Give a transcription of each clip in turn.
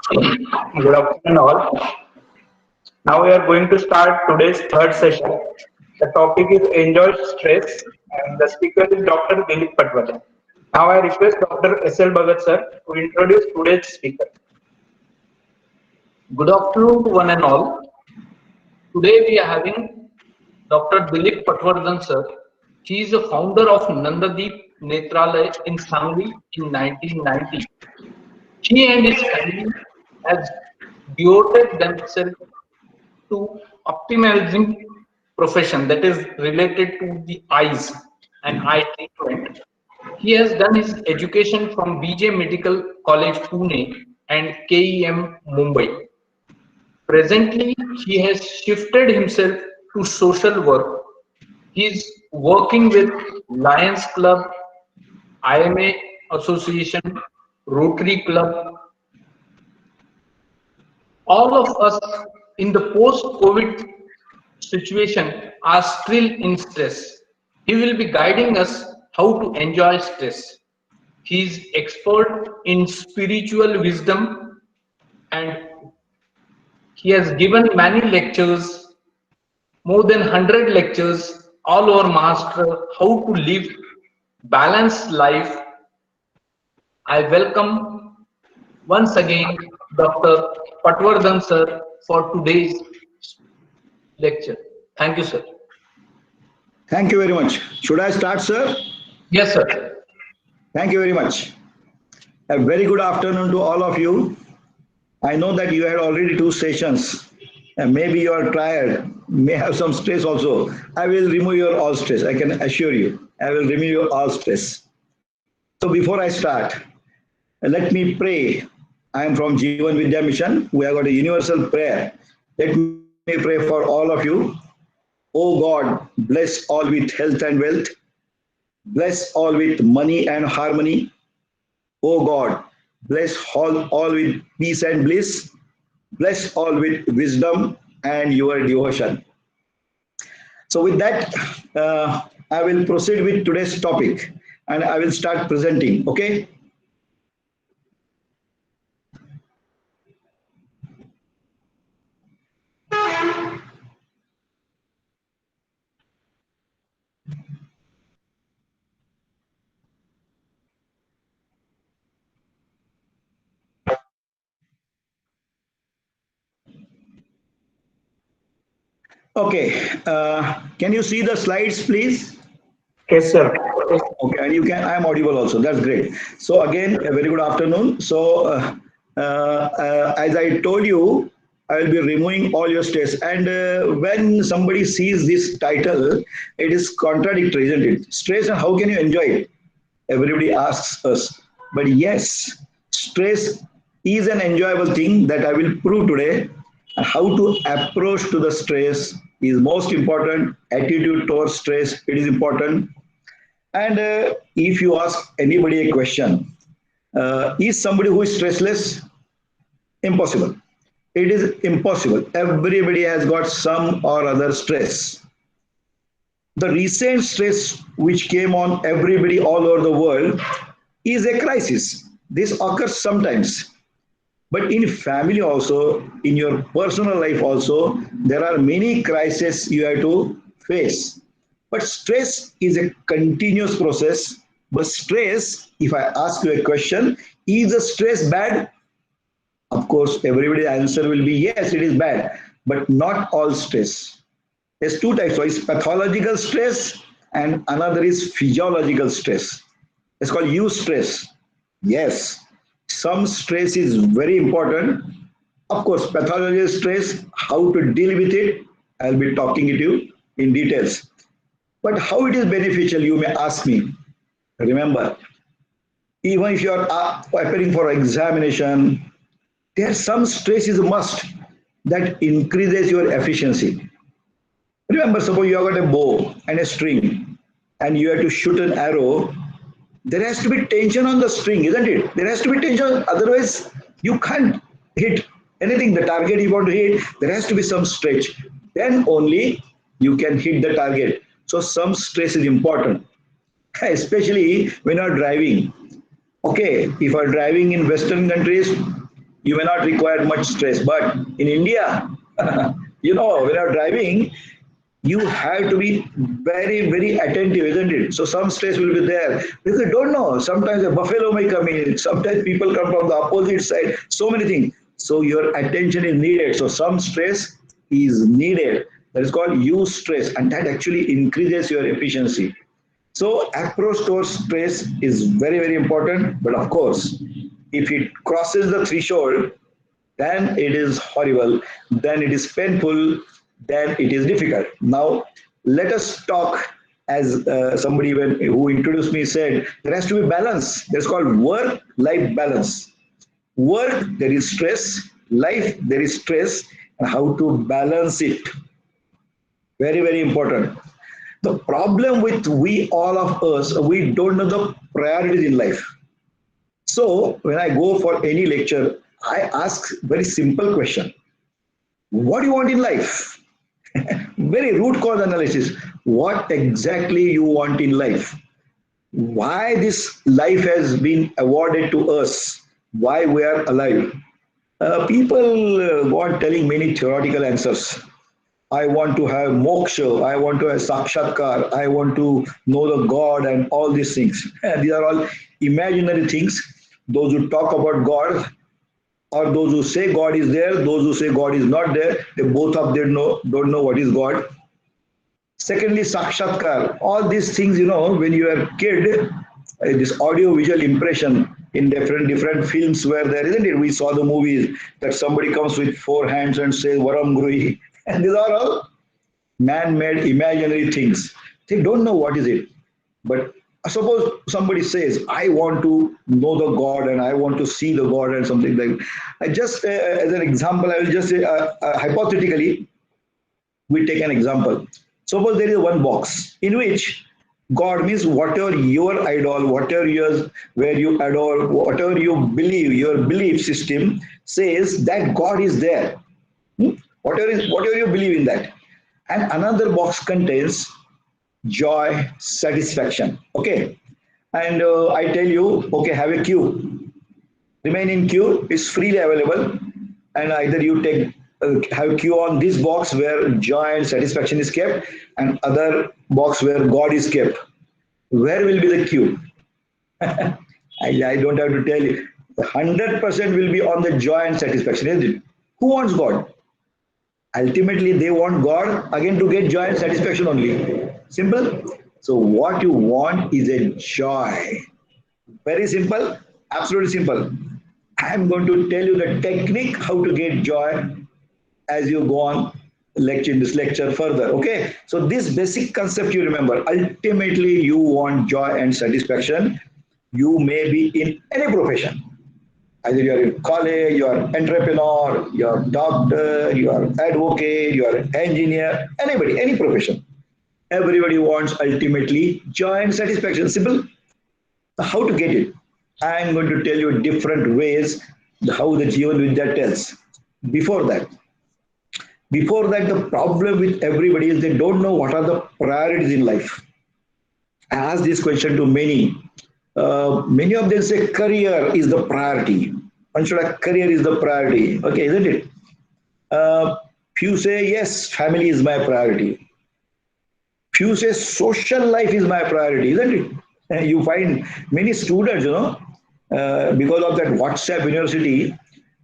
Good afternoon, all. Now we are going to start today's third session. The topic is Enjoy Stress, and the speaker is Dr. Dilip Patawardhan. Now I request Dr. S.L. Bhagat sir to introduce today's speaker. Good afternoon to one and all. Today we are having Dr. Dilip Patawardhan sir. He is a founder of Nandadeep Netralay in Sangli in 1990. He and his family has devoted themselves to optimizing profession that is related to the eyes and eye treatment. He has done his education from BJ Medical College Pune and KEM Mumbai. Presently, he has shifted himself to social work. He is working with Lions Club, IMA Association, Rotary Club. All of us in the post-COVID situation are still in stress. He will be guiding us how to enjoy stress. He is expert in spiritual wisdom and he has given many lectures, more than 100 lectures all over Master how to live balanced life. I welcome once again Dr. Patwardhan sir for today's lecture. Thank you, sir. Thank you very much. Should I start, sir? Yes, sir. Thank you very much. A very good afternoon to all of you. I know that you had already two sessions and maybe you are tired, may have some stress also. I will remove your all stress. I can assure you. I will remove your all stress. So before I start, let me pray. I am from Jeevan Vidya Mission. We have got a universal prayer. Let me pray for all of you. Oh God, bless all with health and wealth. Bless all with money and harmony. Oh God, bless all with peace and bliss. Bless all with wisdom and your devotion. So with that, I will proceed with today's topic and I will start presenting. Okay. Okay. Can you see the slides, please? Yes, sir. Okay, and you can. I am audible also. That's great. So again, a very good afternoon. So as I told you, I will be removing all your stress. And when somebody sees this title, it is contradictory, isn't it? Stress and how can you enjoy it? Everybody asks us. But yes, stress is an enjoyable thing that I will prove today. And how to approach to the stress is most important. Attitude towards stress, it is important. And if you ask anybody a question, is somebody who is stressless? Impossible. It is impossible. Everybody has got some or other stress. The recent stress which came on everybody all over the world is a crisis. This occurs sometimes. But in family also, in your personal life also, there are many crises you have to face. But stress is a continuous process. But stress, if I ask you a question, is the stress bad? Of course, everybody's answer will be yes, it is bad. But not all stress. There's two types. One is pathological stress and another is physiological stress. It's called eustress. Yes, some stress is very important. Of course, pathological stress, how to deal with it, I'll be talking to you in details. But how it is beneficial, you may ask me. Remember, even if you are preparing for examination, there's some stress is a must that increases your efficiency. Remember, suppose you have got a bow and a string and you have to shoot an arrow, there has to be tension on the string, isn't it? There has to be tension, otherwise you can't hit anything. The target you want to hit, there has to be some stretch. Then only you can hit the target. So some stress is important, especially when you are driving. Okay, if you are driving in Western countries, you may not require much stress. But in India, when you're driving, you have to be very, very attentive, isn't it? So some stress will be there because you don't know. Sometimes a buffalo may come in. Sometimes people come from the opposite side. So many things. So your attention is needed. So some stress is needed. That is called use stress, and that actually increases your efficiency. So approach towards stress is very, very important. But of course, if it crosses the threshold, then it is horrible, then it is painful, then it is difficult. Now, let us talk as somebody who introduced me said, there has to be balance. That's called work-life balance. Work, there is stress. Life, there is stress. And how to balance it. Very, very important. The problem with we all of us, we don't know the priorities in life. So when I go for any lecture, I ask very simple question. What do you want in life? Very root cause analysis. What exactly you want in life? Why this life has been awarded to us? Why we are alive? People go on telling many theoretical answers. I want to have moksha, I want to have sakshatkar, I want to know the God and all these things. These are all imaginary things. Those who talk about God or those who say God is there, those who say God is not there, they both of them don't know what is God. Secondly, sakshatkar. All these things, when you are a kid, this audio visual impression in different films where there isn't it. We saw the movies that somebody comes with four hands and says Varam Grui. And these are all man-made imaginary things. They don't know what is it. But suppose somebody says, I want to know the God and I want to see the God and something like that. I just, as an example, I will just say, hypothetically, we take an example. Suppose there is one box in which God means whatever your idol, whatever yours, where you adore, whatever you believe, your belief system says that God is there. Whatever you believe in that. And another box contains joy, satisfaction. Okay. And I tell you, okay, have a queue. Remain in queue, it's freely available. And either you take have queue on this box where joy and satisfaction is kept, and other box where God is kept. Where will be the queue? I don't have to tell you. 100% will be on the joy and satisfaction, isn't it? Who wants God? Ultimately, they want God again to get joy and satisfaction only. Simple. So what you want is a joy. Very simple, absolutely simple. I am going to tell you the technique how to get joy as you go on in this lecture further. Okay. So this basic concept you remember. Ultimately, you want joy and satisfaction. You may be in any profession. Either you are in college, you are entrepreneur, you are doctor, you are advocate, you are engineer, anybody, any profession. Everybody wants ultimately joy and satisfaction. Simple. How to get it? I am going to tell you different ways how the Jivan Vidya tells. Before that, the problem with everybody is they don't know what are the priorities in life. I asked this question to many. Many of them say career is the priority. Career is the priority. Okay, isn't it? Few say yes, family is my priority. Few say social life is my priority, isn't it? And you find many students, because of that WhatsApp university,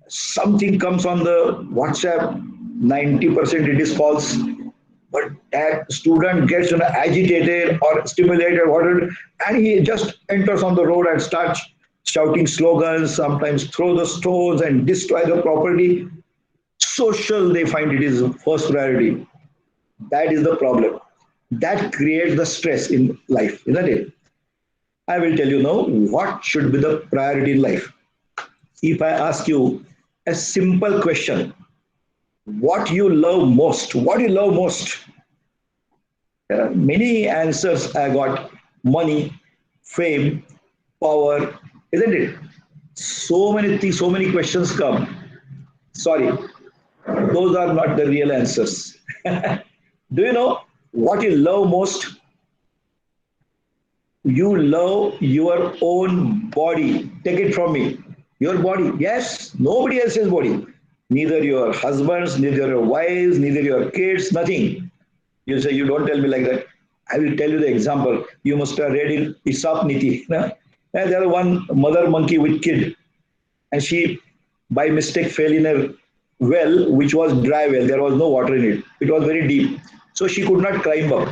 something comes on the WhatsApp, 90% it is false. But that student gets agitated or stimulated, whatever, and he just enters on the road and starts shouting slogans, sometimes throw the stones and destroy the property. Social, they find it is first priority. That is the problem. That creates the stress in life, isn't it? I will tell you now what should be the priority in life. If I ask you a simple question, what you love most? What do you love most? There are many answers I got. Money, fame, power, isn't it? So many things, so many questions come. Sorry, those are not the real answers. Do you know what you love most? You love your own body. Take it from me. Your body, yes, nobody else's body. Neither your husbands, neither your wives, neither your kids, nothing. You say, you don't tell me like that. I will tell you the example. You must have read in Isap Niti. And there was one mother monkey with kid, and she, by mistake, fell in a well which was dry well. There was no water in it. It was very deep. So she could not climb up.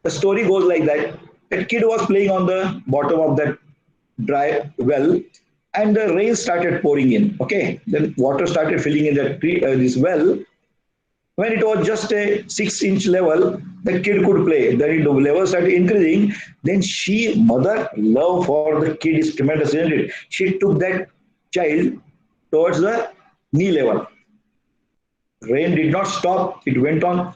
The story goes like that. That kid was playing on the bottom of that dry well, and the rain started pouring in. Okay, then water started filling in that this well. When it was just a 6-inch level, the kid could play. Then the level started increasing. Then mother love for the kid is tremendous, isn't it? She took that child towards the knee level. Rain did not stop. It went on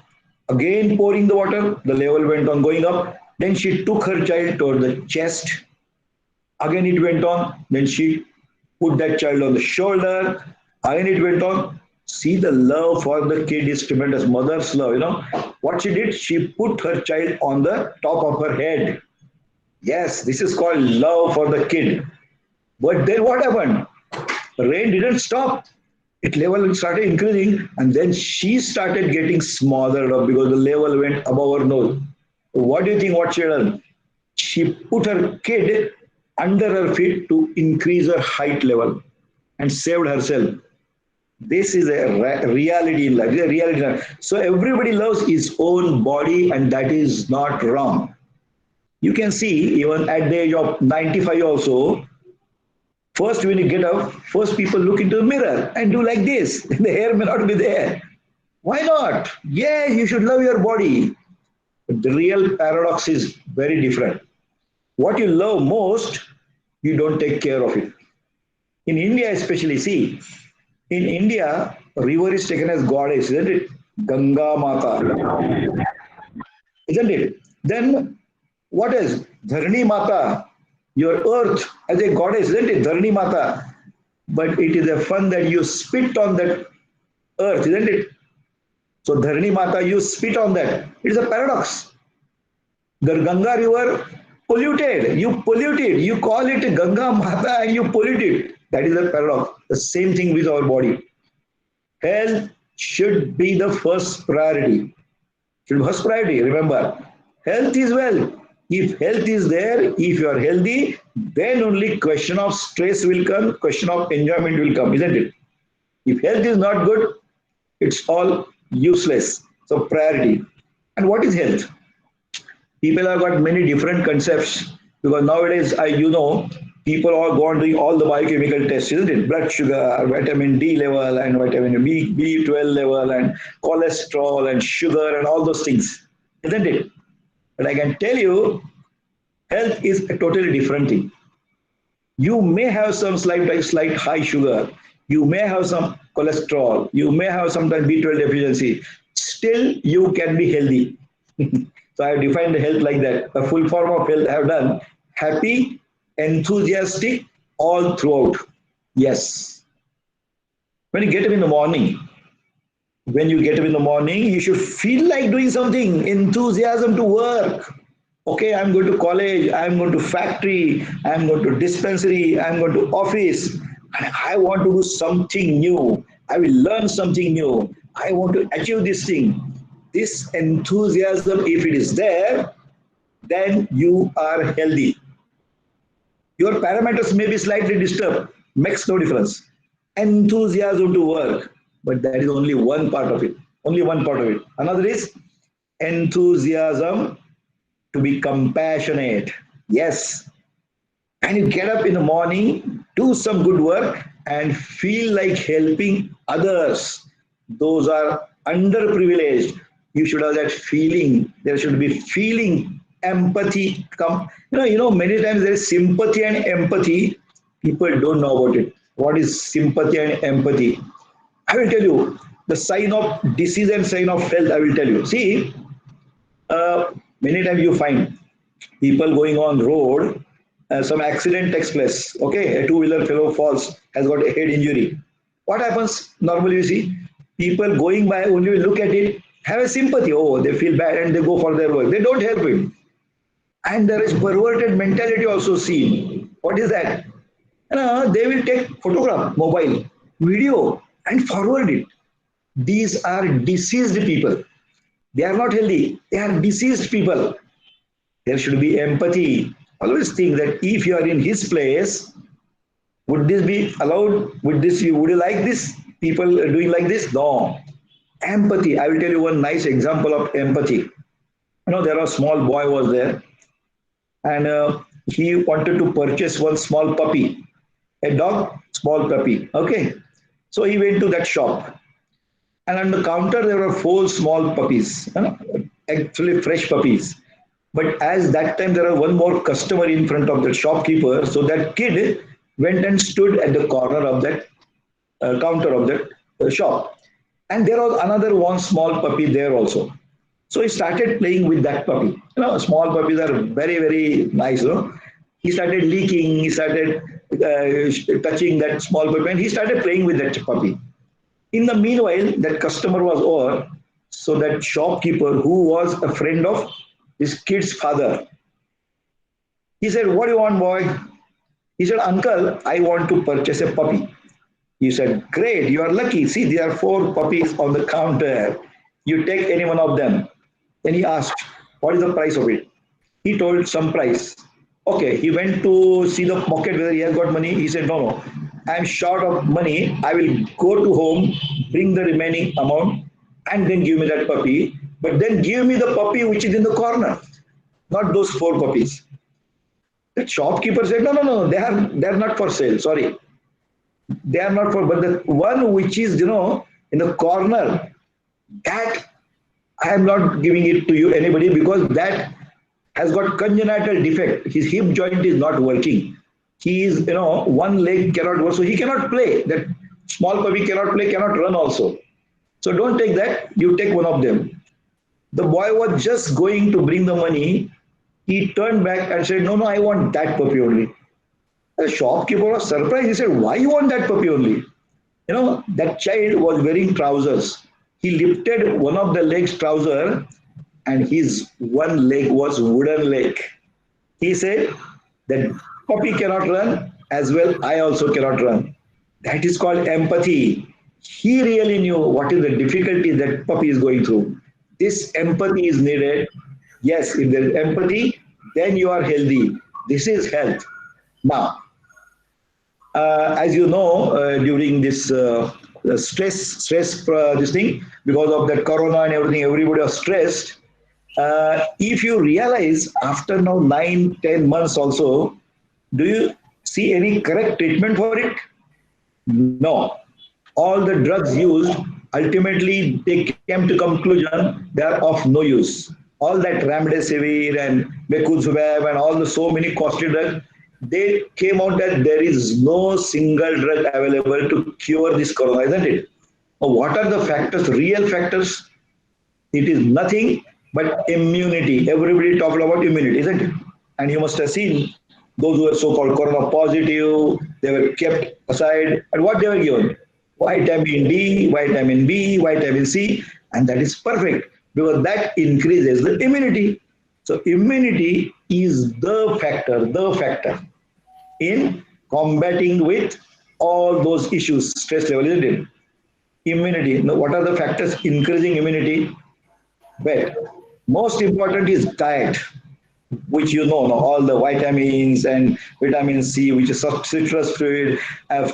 again pouring the water. The level went on going up. Then she took her child toward the chest. Again it went on. Then she put that child on the shoulder. Again it went on. See, the love for the kid is tremendous. Mother's love, What she did, she put her child on the top of her head. Yes, this is called love for the kid. But then what happened? Rain didn't stop. It level started increasing, and then she started getting smothered up because the level went above her nose. What do you think what she done? She put her kid under her feet to increase her height level and saved herself. This is a reality in life. A reality. So everybody loves his own body, and that is not wrong. You can see even at the age of 95 also, first when you get up, first people look into the mirror and do like this. The hair may not be there. Why not? Yeah, you should love your body. But the real paradox is very different. What you love most, you don't take care of it. In India especially, see, in India, river is taken as goddess, isn't it? Ganga Mata, isn't it? Then what is Dharani Mata? Your earth as a goddess, isn't it? Dharani Mata. But it is a fun that you spit on that earth, isn't it? So Dharani Mata, you spit on that. It is a paradox. The Ganga river polluted. You pollute it. You call it Ganga Mata and you pollute it. That is a paradox. The same thing with our body. Health should be the first priority. Should be first priority. Remember, health is wealth. If health is there, if you are healthy, then only question of stress will come, question of enjoyment will come, isn't it? If health is not good, it's all useless. So priority. And what is health? People have got many different concepts because nowadays, people are going doing all the biochemical tests, isn't it? Blood sugar, vitamin D level, and vitamin B12 level, and cholesterol, and sugar, and all those things, isn't it? But I can tell you, health is a totally different thing. You may have some slight high sugar. You may have some cholesterol. You may have sometimes B12 deficiency. Still, you can be healthy. So I have defined health like that. The full form of health I have done. Happy, enthusiastic, all throughout. Yes. When you get up in the morning, you should feel like doing something, enthusiasm to work. Okay, I'm going to college, I'm going to factory, I'm going to dispensary, I'm going to office, and I want to do something new. I will learn something new. I want to achieve this thing. This enthusiasm, if it is there, then you are healthy. Your parameters may be slightly disturbed, makes no difference. Enthusiasm to work, but that is only one part of it. Only one part of it. Another is enthusiasm to be compassionate. Yes. And you get up in the morning, do some good work, and feel like helping others. Those are underprivileged. You should have that feeling. There should be feeling, empathy. Many times there is sympathy and empathy. People don't know about it. What is sympathy and empathy? I will tell you the sign of disease and sign of health. I will tell you. See, many times you find people going on road, some accident takes place. Okay, a two-wheeler fellow falls, has got a head injury. What happens? Normally, you see people going by only look at it, have a sympathy. Oh, they feel bad and they go for their work. They don't help him. And there is perverted mentality also seen. What is that? And, they will take photograph, mobile, video, and forward it. These are diseased people. They are not healthy. They are diseased people. There should be empathy. Always think that if you are in his place, would this be allowed? Would you like this? People doing like this? No. Empathy. I will tell you one nice example of empathy. There was a small boy was there, and he wanted to purchase one small puppy, a dog, small puppy. Okay. So he went to that shop, and on the counter there were four small puppies, actually fresh puppies. But as that time there was one more customer in front of the shopkeeper, so that kid went and stood at the corner of that counter of that shop. And there was another one small puppy there also. So he started playing with that puppy. Small puppies are very, very nice. He started licking, he started touching that small puppy, and he started playing with that puppy. In the meanwhile, that customer was over. So that shopkeeper, who was a friend of this kid's father, he said, "What do you want, boy?" He said, "Uncle, I want to purchase a puppy." He said, "Great, you are lucky. See, there are four puppies on the counter. You take any one of them." Then he asked, "What is the price of it?" He told some price. Okay, he went to see the pocket whether he has got money. He said, "No, no, I am short of money. I will go to home, bring the remaining amount, and then give me that puppy. But then give me the puppy which is in the corner, not those four puppies." The shopkeeper said, "No, no, no, they are not for sale. Sorry, they are not for. But the one which is in the corner, that I am not giving it to you anybody because that has got congenital defect. His hip joint is not working. He is one leg cannot work, so he cannot play. That small puppy cannot play, cannot run also. So don't take that. You take one of them." The boy was just going to bring the money. He turned back and said, "No, no, I want that puppy only." The shopkeeper was surprised. He said, "Why you want that puppy only?" That child was wearing trousers. He lifted one of the legs trouser, and his one leg was wooden leg. He said that puppy cannot run as well. I also cannot run. That is called empathy. He really knew what is the difficulty that puppy is going through. This empathy is needed. Yes, if there is empathy, then you are healthy. This is health. Now, as you know, during this stress, this thing, because of that corona and everything, everybody was stressed. If you realize after now 9, 10 months also, do you see any correct treatment for it? No. All the drugs used, ultimately they came to conclusion they are of no use. All that remdesivir and mecuzumab and all the so many costly drugs, they came out that there is no single drug available to cure this corona, isn't it? What are the factors, real factors? It is nothing but immunity. Everybody talked about immunity, isn't it? And you must have seen those who were so-called corona positive, they were kept aside. And what they were given? Vitamin D, vitamin B, vitamin C, and that is perfect because that increases the immunity. So immunity is the factor in combating with all those issues, stress level, isn't it? Immunity. Now, what are the factors increasing immunity? But most important is diet, which all the vitamins and vitamin C, which is citrus fruit,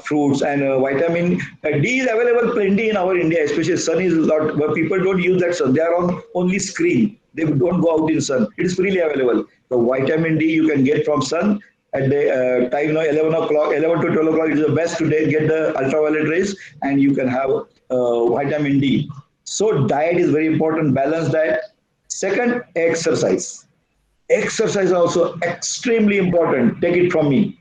fruits, and vitamin D is available plenty in our India, especially sun is a lot, but people don't use that sun. They are on only screen. They don't go out in sun. It is freely available. So vitamin D you can get from sun at the time now 11 o'clock, 11 to 12 o'clock is the best to get the ultraviolet rays, and you can have vitamin D. So diet is very important, balanced diet. Second, exercise. Exercise also extremely important. Take it from me.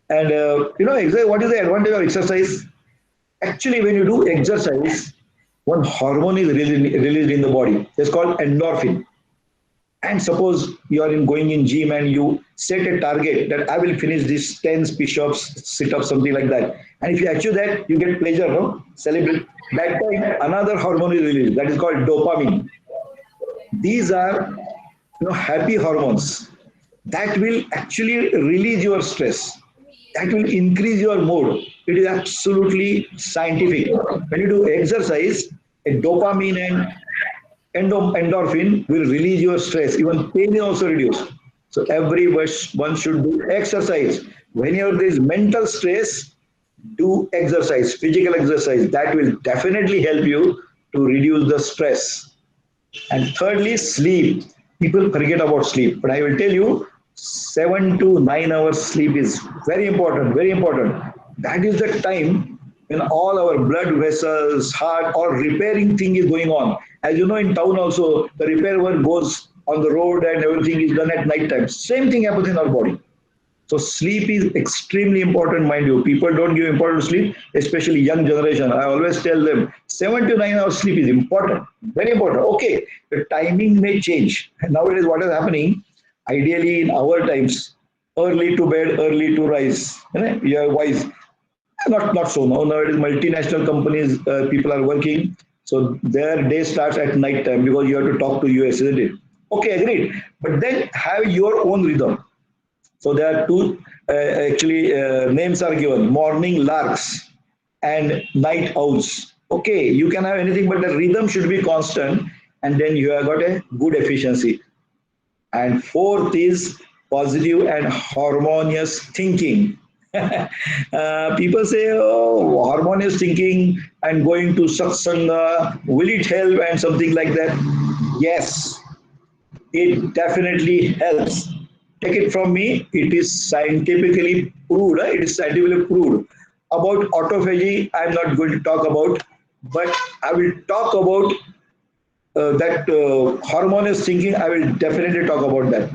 And what is the advantage of exercise? Actually, when you do exercise, one hormone is released in the body. It's called endorphin. And suppose you are going in gym and you set a target that I will finish this 10 push-ups, sit-ups, something like that. And if you achieve that, you get pleasure, no? Celebrate. That time, another hormone is released. That is called dopamine. These are happy hormones that will actually release your stress. that will increase your mood. It is absolutely scientific. When you do exercise, a dopamine and endorphin will release your stress. Even pain is also reduced. So everyone should do exercise. Whenever there is mental stress, do exercise, physical exercise. That will definitely help you to reduce the stress. And thirdly, sleep. People forget about sleep, but I will tell you, 7 to 9 hours sleep is very important, very important. That is the time when all our blood vessels, heart, or repairing thing is going on. As you know, in town also, the repair work goes on the road and everything is done at night time. Same thing happens in our body. So sleep is extremely important, mind you. People don't give importance to sleep, especially young generation. I always tell them 7 to 9 hours sleep is important, very important. Okay, the timing may change. Nowadays, what is happening? Ideally, in our times, early to bed, early to rise. You are wise. Not so. Now nowadays, multinational companies, people are working, so their day starts at night time because you have to talk to US, isn't it? Okay, agreed. But then have your own rhythm. So there are two names are given: morning larks and night owls. Okay, you can have anything, but the rhythm should be constant, and then you have got a good efficiency. And fourth is positive and harmonious thinking. People say, oh, harmonious thinking and going to satsanga, will it help and something like that? Yes, it definitely helps. Take it from me, it is scientifically proved. It is scientifically proved. About autophagy, I am not going to talk about, but I will talk about that harmonious thinking. I will definitely talk about that.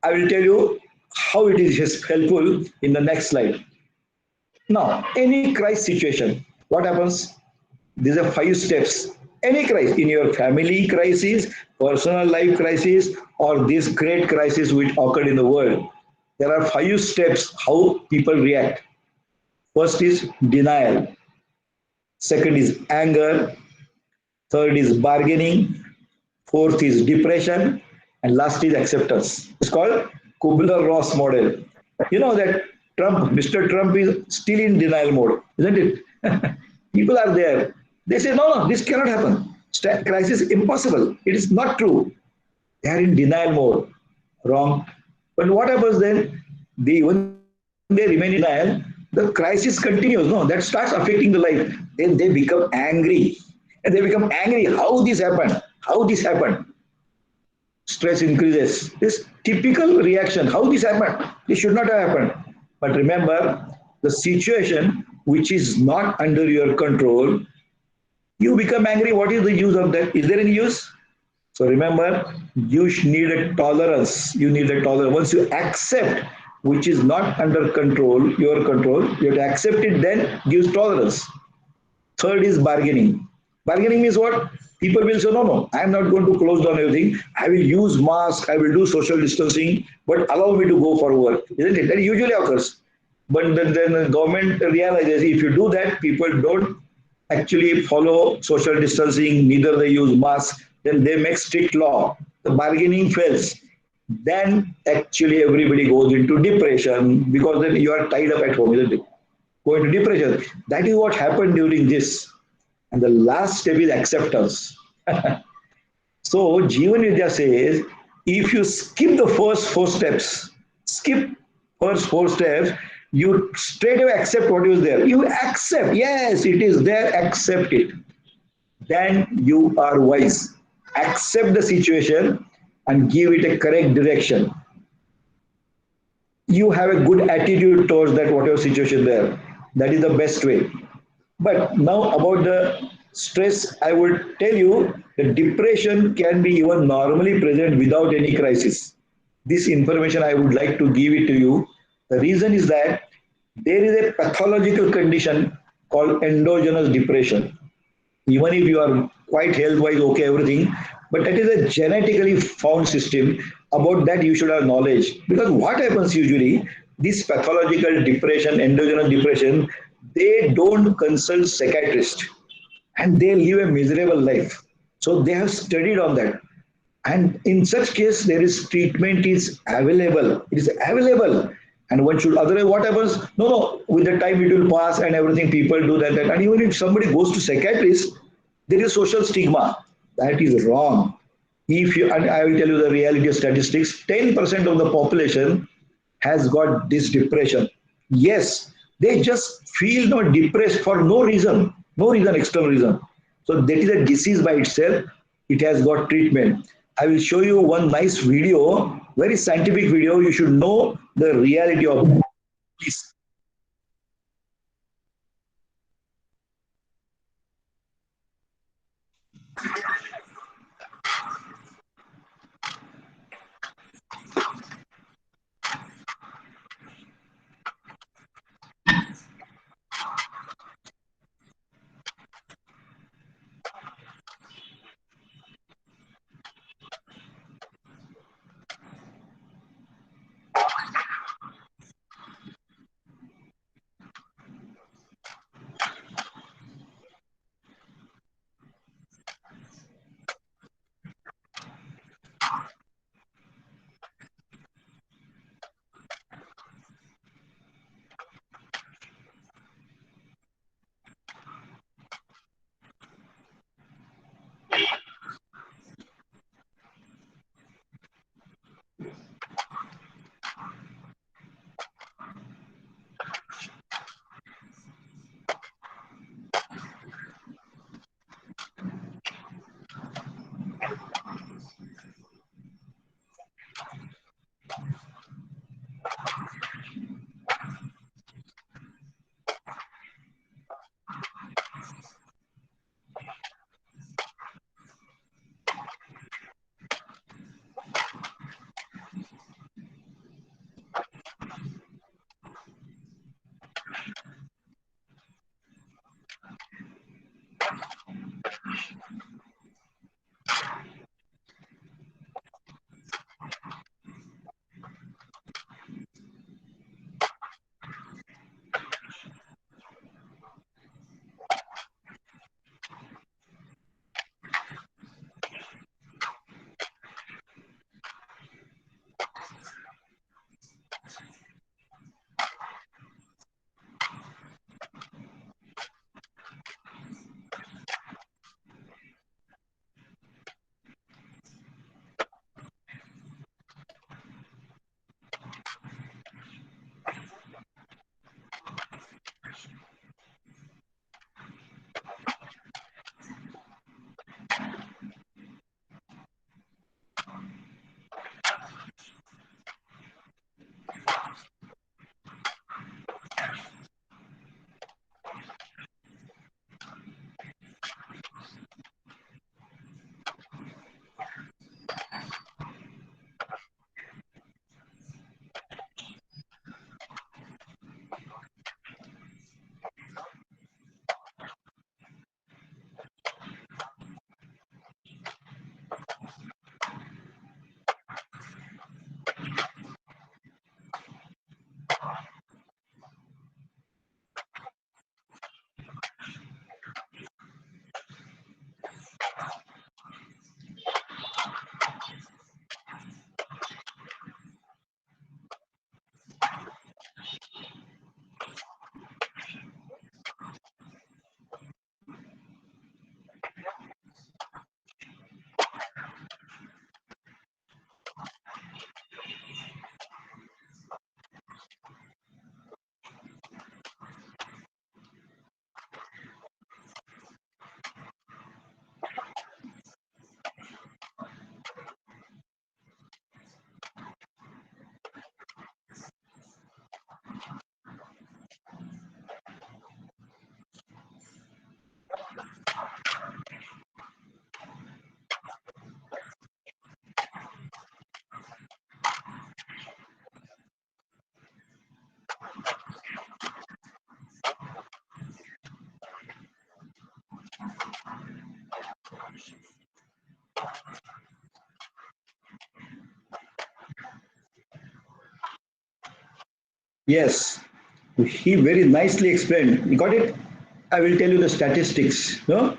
I will tell you how it is helpful in the next slide. Now, any crisis situation, what happens? These are 5 steps. Any crisis in your family crisis, personal life crisis, or this great crisis which occurred in the world. There are 5 steps how people react. First is denial. Second is anger. Third is bargaining. Fourth is depression. And last is acceptance. It's called Kubler-Ross model. You know that Mr. Trump is still in denial mode, isn't it? People are there. They say, no, no, this cannot happen. Crisis impossible. It is not true. They are in denial mode. Wrong. But what happens then? When they remain in denial, the crisis continues. No, that starts affecting the life. Then they become angry. And they become angry. How this happened? How this happened? Stress increases. This typical reaction. How this happened? This should not have happened. But remember, the situation which is not under your control, you become angry. What is the use of that? Is there any use? So remember, you need a tolerance. You need a tolerance. Once you accept which is not under control, your control, you have to accept it, then gives tolerance. Third is bargaining. Bargaining means what? People will say, no, no, I am not going to close down everything. I will use mask, I will do social distancing, but allow me to go for work. Isn't it? That usually occurs. But then the government realizes if you do that, people don't actually follow social distancing, neither they use masks, then they make strict law. The bargaining fails. Then actually everybody goes into depression because then you are tied up at home, isn't it? Go into depression. That is what happened during this. And the last step is acceptance. So Jivan Vidya says, if you skip the first 4 steps, skip first 4 steps, you straight away accept what is there. You accept, yes, it is there, accept it. Then you are wise. Accept the situation and give it a correct direction. You have a good attitude towards that whatever situation there. That is the best way. But now about the stress, I would tell you that depression can be even normally present without any crisis. This information I would like to give it to you. The reason is that there is a pathological condition called endogenous depression. Even if you are quite health-wise okay, everything, but that is a genetically found system. About that, you should have knowledge. Because what happens usually, this pathological depression, endogenous depression, they don't consult psychiatrists and they live a miserable life. So they have studied on that. And in such case, there is treatment is available. It is available. And one should, otherwise what happens, no, no, with the time it will pass and everything, people do that, and even if somebody goes to psychiatrist, there is social stigma. That is wrong. If you, and I will tell you the reality of statistics, 10% of the population has got this depression. Yes, they just feel not depressed for no reason, no reason, external reason. So that is a disease by itself. It has got treatment. I will show you one nice video, very scientific video. You should know the reality of it. Please. Yes, he very nicely explained. You got it? I will tell you the statistics. No?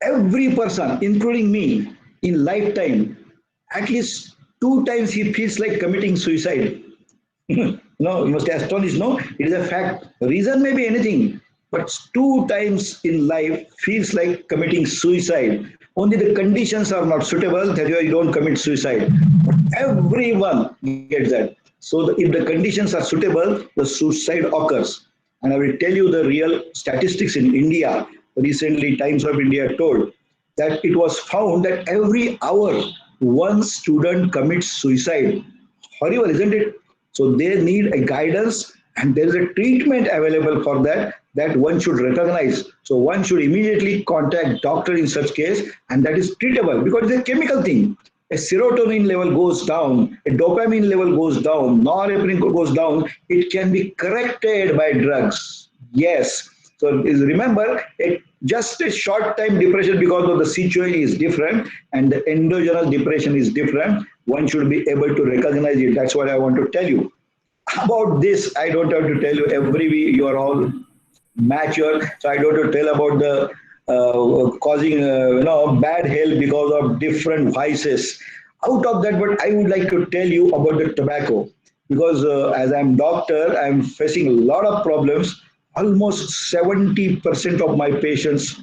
Every person, including me, in lifetime, at least 2 times he feels like committing suicide. No, you must be astonished. No, it is a fact. Reason may be anything, but two times in life feels like committing suicide. Only the conditions are not suitable. That's why you don't commit suicide. But everyone gets that. So if the conditions are suitable, the suicide occurs. And I will tell you the real statistics in India. Recently, Times of India told that it was found that every hour one student commits suicide. Horrible, isn't it? So they need a guidance, and there is a treatment available for that one should recognize. So one should immediately contact doctor in such case, and that is treatable because it's a chemical thing. A serotonin level goes down, a dopamine level goes down, norepinephrine goes down. It can be corrected by drugs. Yes. So remember, just a short time depression because of the situation is different and the endogenous depression is different. One should be able to recognize it. That's what I want to tell you. About this, I don't have to tell you every week. You are all mature, so I don't have to tell about the causing bad health because of different vices. Out of that, but I would like to tell you about the tobacco because as I'm doctor, I'm facing a lot of problems. Almost 70% of my patients,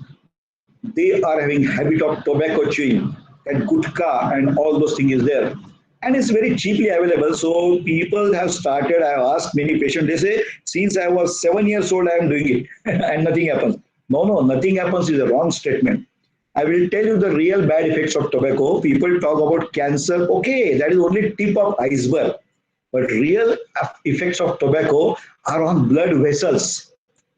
they are having habit of tobacco chewing and gutka and all those things is there, and it's very cheaply available. So people have started. I have asked many patients, they say since I was 7 years old I am doing it and nothing happens. No, nothing happens is a wrong statement. I will tell you the real bad effects of tobacco. People talk about cancer. Okay, that is only tip of iceberg, but real effects of tobacco are on blood vessels.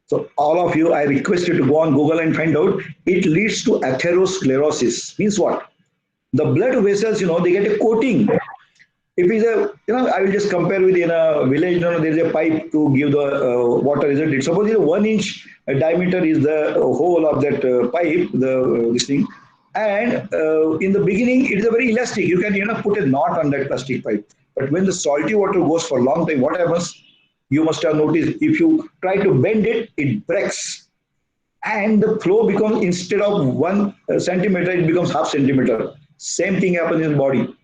So all of you, I request you to go on Google and find out. It leads to atherosclerosis. Means what? The blood vessels, they get a coating. If it's a, I will just compare with in a village, there is a pipe to give the water, isn't it? Suppose 1 inch diameter is the hole of that pipe, this thing. And in the beginning, it is a very elastic. You can, put a knot on that plastic pipe. But when the salty water goes for a long time, what happens? You must have noticed if you try to bend it, it breaks. And the flow becomes, instead of 1 centimeter, it becomes half centimeter. Same thing happens in the body.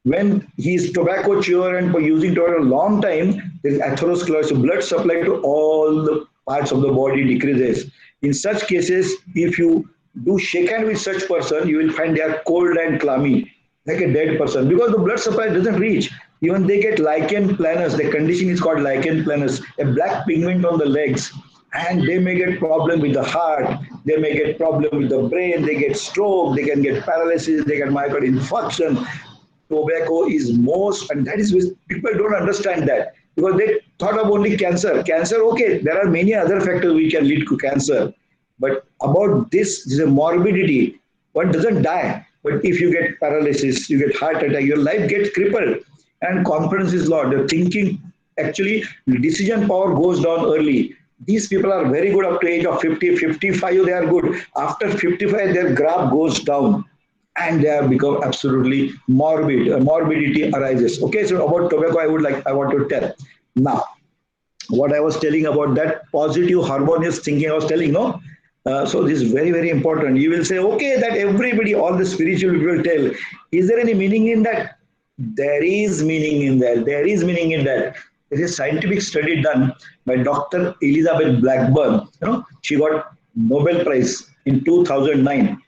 When he is tobacco chewer and for using tobacco a long time, there is atherosclerosis. Blood supply to all the parts of the body decreases. In such cases, if you do shake hand with such person, you will find they are cold and clammy, like a dead person, because the blood supply doesn't reach. Even they get lichen planus. The condition is called lichen planus, a black pigment on the legs, and they may get problem with the heart. They may get problem with the brain. They get stroke. They can get paralysis. They get myocardial infarction. Tobacco is most, and that is people don't understand that because they thought of only cancer. Cancer, okay, there are many other factors which can lead to cancer, but about this is a morbidity. One doesn't die, but if you get paralysis, you get heart attack, your life gets crippled, and confidence is lost. The thinking, actually, decision power goes down early. These people are very good up to age of 50, 55, they are good. After 55, their graph goes down and they have become absolutely morbid. Morbidity arises. Okay, so about tobacco, I want to tell. Now, what I was telling about that positive harmonious thinking I was telling, no? So this is very, very important. You will say, okay, that everybody, all the spiritual people will tell. Is there any meaning in that? There is meaning in that. There is meaning in that. There is a scientific study done by Dr. Elizabeth Blackburn. She got Nobel Prize in 2009.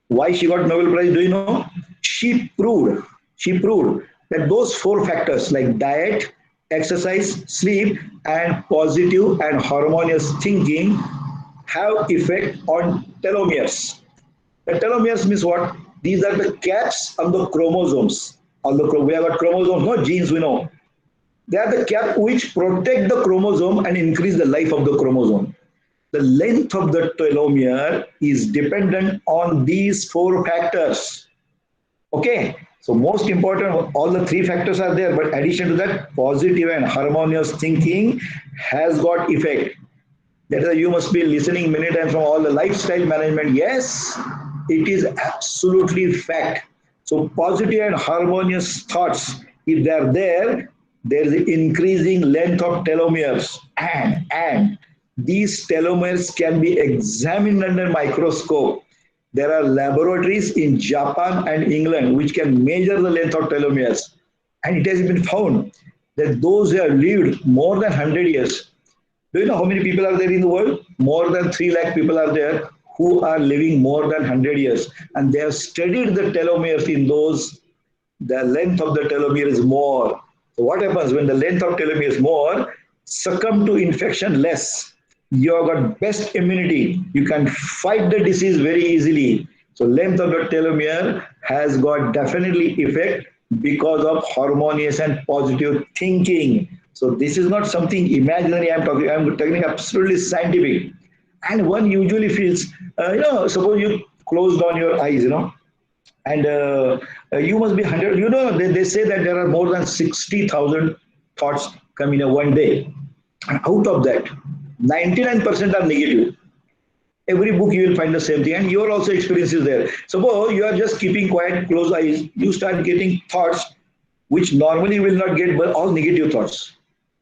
Why she got Nobel Prize? Do you know? She proved that those four factors like diet, exercise, sleep, and positive and harmonious thinking have effect on telomeres. The telomeres means what? These are the caps on the chromosomes. We have got chromosomes, no genes, we know. They are the cap which protect the chromosome and increase the life of the chromosome. The length of the telomere is dependent on these four factors. Okay, so most important, all the three factors are there, but addition to that, positive and harmonious thinking has got effect. That is, you must be listening many times from all the lifestyle management. Yes, it is absolutely fact. So positive and harmonious thoughts, if they are there, there is increasing length of telomeres, and these telomeres can be examined under microscope. There are laboratories in Japan and England which can measure the length of telomeres, and it has been found that those who have lived more than 100 years, do you know how many people are there in the world? More than 3 lakh people are there who are living more than 100 years. And they have studied the telomeres in those, the length of the telomere is more. So what happens when the length of telomere is more, succumb to infection less. You have got best immunity. You can fight the disease very easily. So length of the telomere has got definitely effect because of harmonious and positive thinking. So this is not something imaginary I'm talking absolutely scientific. And one usually feels, suppose you close down your eyes, and you must be 100, they say that there are more than 60,000 thoughts come in a one day. And out of that, 99% are negative. Every book you will find the same thing, and your also experience is there. Suppose you are just keeping quiet, close eyes, you start getting thoughts which normally will not get, but all negative thoughts.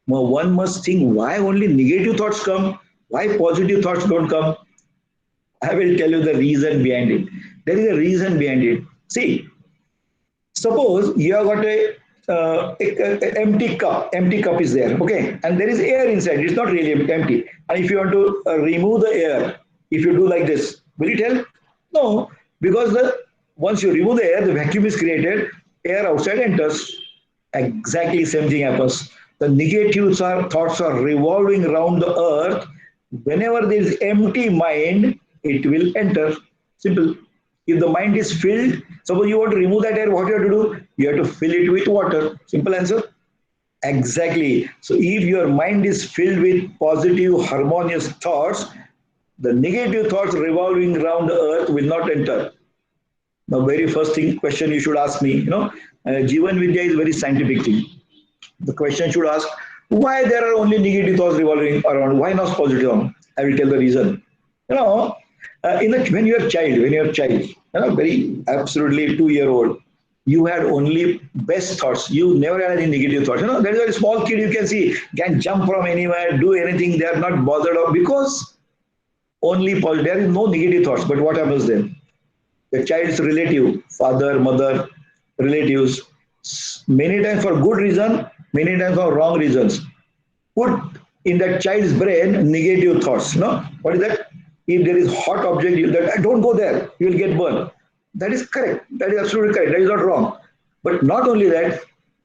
Now one must think why only negative thoughts come, why positive thoughts don't come. I will tell you the reason behind it. There is a reason behind it. See, suppose you have got a empty cup is there, okay, and there is air inside. It's not really empty. And if you want to remove the air, if you do like this, will it help? No, because the once you remove the air, the vacuum is created, air outside enters. Exactly same thing happens. The negatives are thoughts are revolving around the earth. Whenever there is empty mind, it will enter. Simple. If the mind is filled, suppose you want to remove that air, what you have to do? You have to fill it with water. Simple answer. Exactly. So if your mind is filled with positive, harmonious thoughts, the negative thoughts revolving around the earth will not enter. The very first thing question you should ask me, Jivan Vidya is very scientific thing. The question should ask, why there are only negative thoughts revolving around? Why not positive? I will tell the reason. When you are child, very absolutely 2-year-old, you had only best thoughts. You never had any negative thoughts. There is a small kid you can see can jump from anywhere, do anything. They are not bothered of because only positive. There is no negative thoughts. But what happens then? The child's relative, father, mother, relatives, many times for good reason, many times for wrong reasons, put in that child's brain negative thoughts. No, what is that? If there is hot object, that don't go there, you will get burned. That is correct. That is absolutely correct. That is not wrong. But not only that,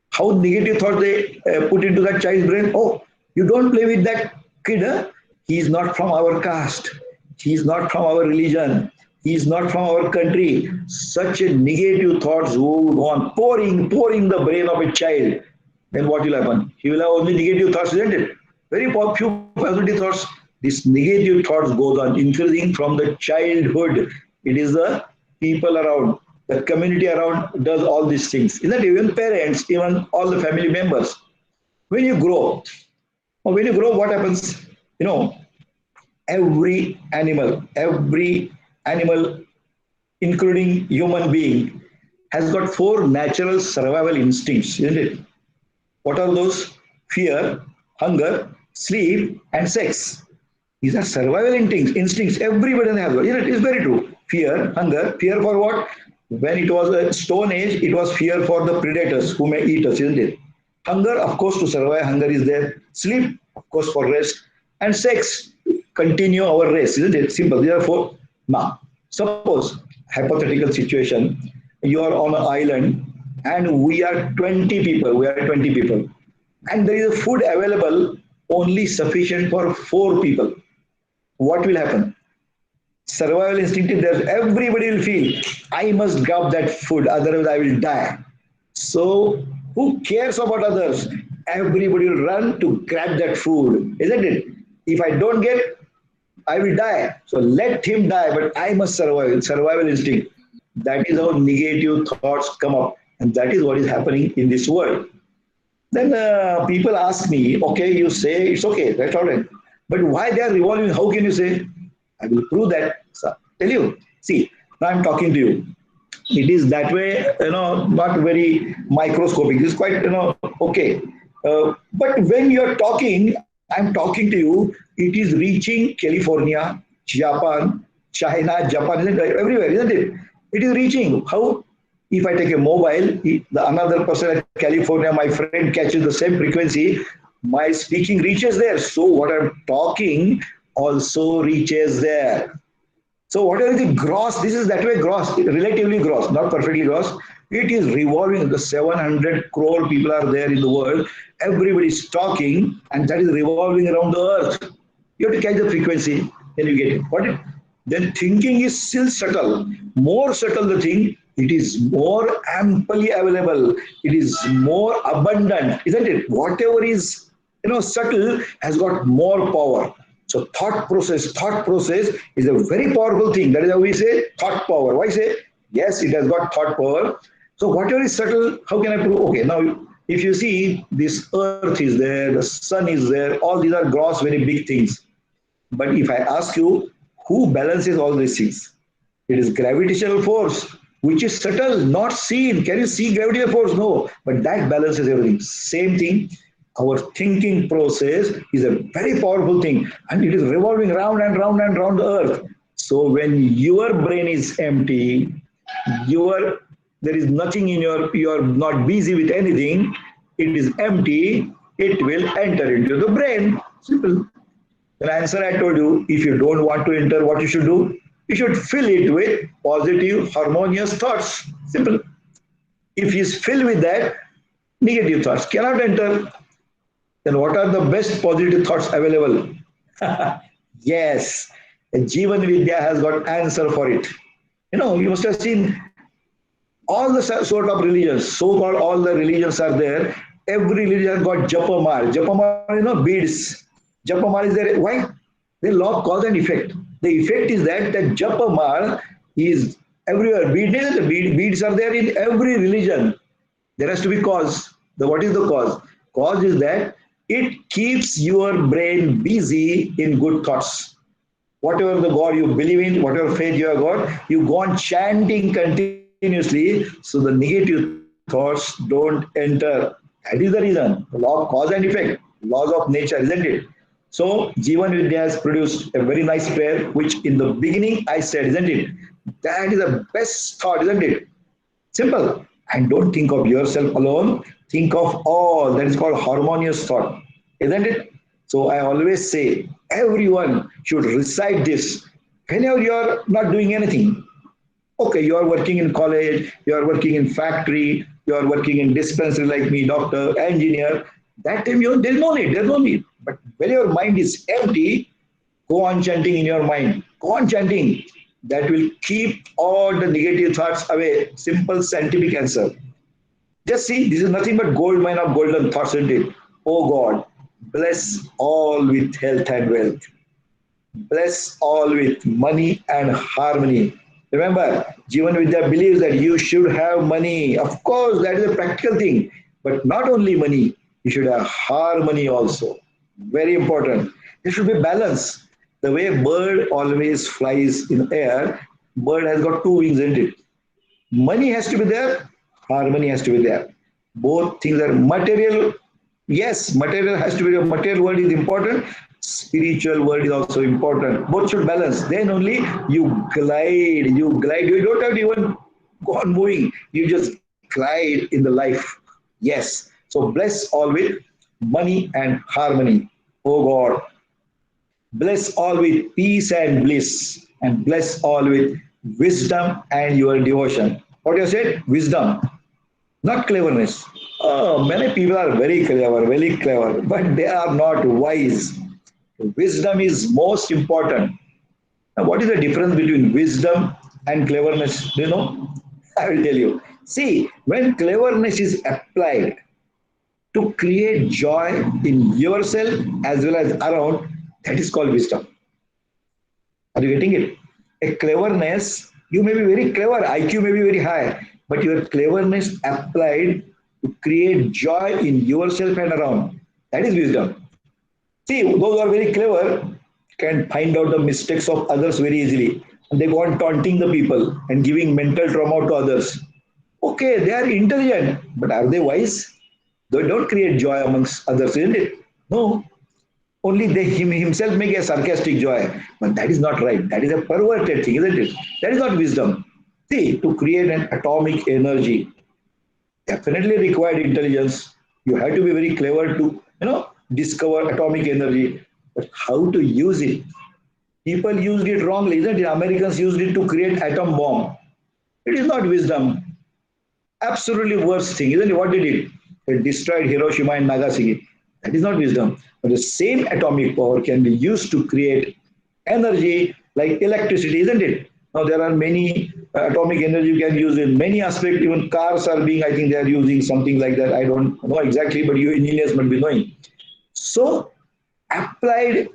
how negative thoughts they put into that child's brain. Oh, you don't play with that kid. Huh? He is not from our caste. He is not from our religion. He is not from our country. Such a negative thoughts would go on pouring the brain of a child. Then what will happen? He will have only negative thoughts, isn't it? Very few positive thoughts. This negative thoughts goes on increasing from the childhood. It is the people around, the community around does all these things. Isn't it? Even parents, even all the family members. When you grow, what happens? Every animal, including human being, has got 4 natural survival instincts, isn't it? What are those? Fear, hunger, sleep, and sex. These are survival instincts. Everybody has got. It is very true. Fear, hunger. Fear for what? When it was a stone age, it was fear for the predators who may eat us, isn't it? Hunger, of course, to survive. Hunger is there. Sleep, of course, for rest. And sex, continue our race, isn't it? Simple. These are 4. Now, suppose, hypothetical situation, you are on an island and we are 20 people. And there is a food available only sufficient for 4 people. What will happen? Survival instinct is there. Everybody will feel, I must grab that food, otherwise I will die. So who cares about others? Everybody will run to grab that food, isn't it? If I don't get, I will die. So let him die, but I must survive. Survival instinct. That is how negative thoughts come up. And that is what is happening in this world. Then people ask me, okay, you say it's okay, that's all right. But why they are revolving? How can you say? I will prove that. So, tell you. See, now I'm talking to you. It is that way, not very microscopic. It's quite, okay. But when you're talking, I'm talking to you, it is reaching California, Japan, China, Japan, isn't it? Everywhere, isn't it? It is reaching. How? If I take a mobile, the another person at California, my friend catches the same frequency, my speaking reaches there. So what I'm talking also reaches there. So whatever the gross, this is that way gross, relatively gross, not perfectly gross. It is revolving. The 700 crore people are there in the world. Everybody is talking, and that is revolving around the earth. You have to catch the frequency, then you get it. What it? Then thinking is still subtle. More subtle the thing, it is more amply available. It is more abundant, isn't it? Whatever is subtle has got more power. So thought process is a very powerful thing. That is how we say thought power. Why say? Yes, it has got thought power. So whatever is subtle, how can I prove? Okay, now if you see this earth is there, the sun is there, all these are gross, very big things. But if I ask you, who balances all these things? It is gravitational force, which is subtle, not seen. Can you see gravitational force? No. But that balances everything. Same thing. Our thinking process is a very powerful thing, and it is revolving round and round and round the earth. So when your brain is empty, your there is nothing in you are not busy with anything, it is empty, it will enter into the brain. Simple. The answer I told you, if you don't want to enter, what you should do? You should fill it with positive, harmonious thoughts. Simple. If he is filled with that, negative thoughts cannot enter. Then what are the best positive thoughts available? Yes, Jivan Vidya has got answer for it. You must have seen all the sort of religions, so-called all the religions are there. Every religion got Japamar. Japamar, beads. Japamar is there. Why? They law of cause and effect. The effect is that Japamar is everywhere. Beads are there in every religion. There has to be cause. What is the cause? Cause is that it keeps your brain busy in good thoughts. Whatever the God you believe in, whatever faith you have got, you go on chanting continuously, so the negative thoughts don't enter. That is the reason. The law of cause and effect, laws of nature, isn't it? So Jivan Vidya has produced a very nice prayer, which in the beginning I said, isn't it? That is the best thought, isn't it? Simple. And don't think of yourself alone. Think of all. That is called harmonious thought. Isn't it? So I always say everyone should recite this whenever you are not doing anything. Okay, you are working in college, you are working in factory, you are working in dispensary like me, doctor, engineer. That time there's no need, there's no need. But when your mind is empty, go on chanting in your mind. Go on chanting. That will keep all the negative thoughts away. Simple scientific answer. Just see, this is nothing but gold mine of golden thoughts, isn't it? Oh God, bless all with health and wealth. Bless all with money and harmony. Remember, Jivan Vidya believes that you should have money. Of course, that is a practical thing. But not only money, you should have harmony also. Very important. There should be balance. The way bird always flies in air, bird has got two wings, isn't it? Money has to be there, harmony has to be there. Both things are material. Yes, material has to be there. Material world is important. Spiritual world is also important. Both should balance. Then only you glide. You glide. You don't have to even go on moving. You just glide in the life. Yes. So bless all with money and harmony. Oh God. Bless all with peace and bliss. And bless all with wisdom and your devotion. What you said? Wisdom, not cleverness. Oh, many people are very clever, but they are not wise. Wisdom is most important. Now, what is the difference between wisdom and cleverness? Do you know? I will tell you. See, when cleverness is applied to create joy in yourself as well as around, that is called wisdom. Are you getting it? A cleverness, you may be very clever, IQ may be very high, but your cleverness applied to create joy in yourself and around. That is wisdom. See, those who are very clever can find out the mistakes of others very easily. And they go on taunting the people and giving mental trauma to others. Okay, they are intelligent, but are they wise? They don't create joy amongst others, isn't it? No. Only himself make a sarcastic joy. But that is not right. That is a perverted thing, isn't it? That is not wisdom. See, to create an atomic energy, definitely required intelligence. You have to be very clever to, discover atomic energy. But how to use it? People used it wrongly, isn't it? Americans used it to create atom bomb. It is not wisdom. Absolutely worst thing, isn't it? What did it? It destroyed Hiroshima and Nagasaki. That is not wisdom. But the same atomic power can be used to create energy like electricity, isn't it? Now there are many atomic energy you can use in many aspects. Even cars are being, I think they are using something like that. I don't know exactly, but you engineers must be knowing. So applied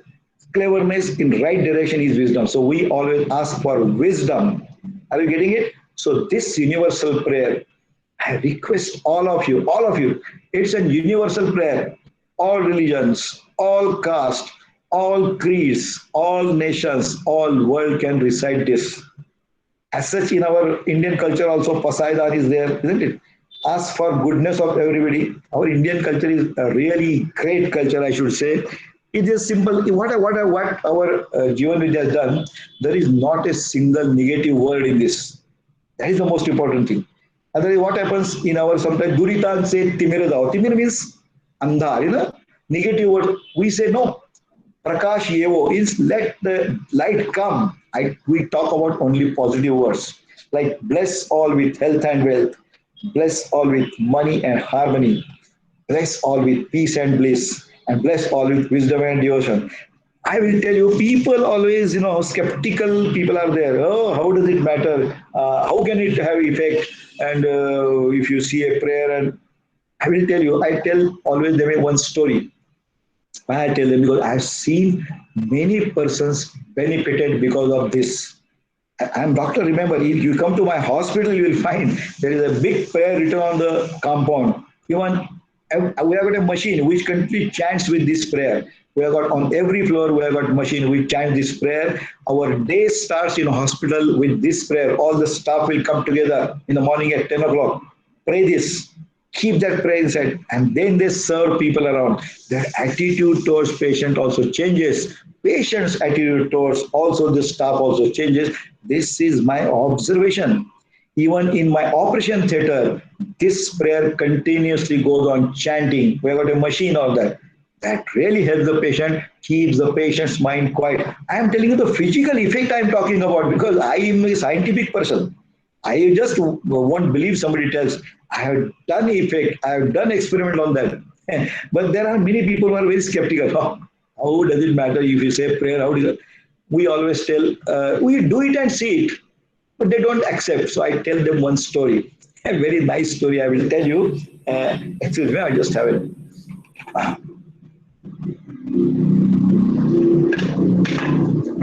cleverness in right direction is wisdom. So we always ask for wisdom. Are you getting it? So this universal prayer, I request all of you, it's a universal prayer. All religions, all caste, all creeds, all nations, all world can recite this. As such, in our Indian culture also, Pasaidan is there, isn't it? Ask for goodness of everybody. Our Indian culture is a really great culture, I should say. It is simple. What our Jivan Vidya has done, there is not a single negative word in this. That is the most important thing. Otherwise, what happens in our sometimes Duritan say Timir Dao. Timir means andhar, negative word. We say no. Prakash Yevo is let the light come. We talk about only positive words like bless all with health and wealth, bless all with money and harmony, bless all with peace and bliss, and bless all with wisdom and devotion. I will tell you, people always, skeptical people are there. Oh, how does it matter? How can it have effect? And if you see a prayer, and I will tell you, I tell always them one story. I tell them because I've seen many persons benefited because of this. I'm doctor. Remember, if you come to my hospital, you will find there is a big prayer written on the compound. Even we have got a machine which completely chants with this prayer. We have got on every floor. We have got machine which chants this prayer. Our day starts in hospital with this prayer. All the staff will come together in the morning at 10 o'clock. Pray this. Keep that prayer inside, and then they serve people around. Their attitude towards patient also changes. Patient's attitude towards also the staff also changes. This is my observation. Even in my operation theater, this prayer continuously goes on chanting. We have got a machine of that. That really helps the patient, keeps the patient's mind quiet. I am telling you the physical effect I am talking about because I am a scientific person. I just won't believe somebody tells. I have done effect, I have done experiment on that. But there are many people who are very skeptical. How does it matter if you say prayer? How does it? We always tell, we do it and see it, but they don't accept. So I tell them one story, a very nice story. I will tell you. Excuse me, I just have it.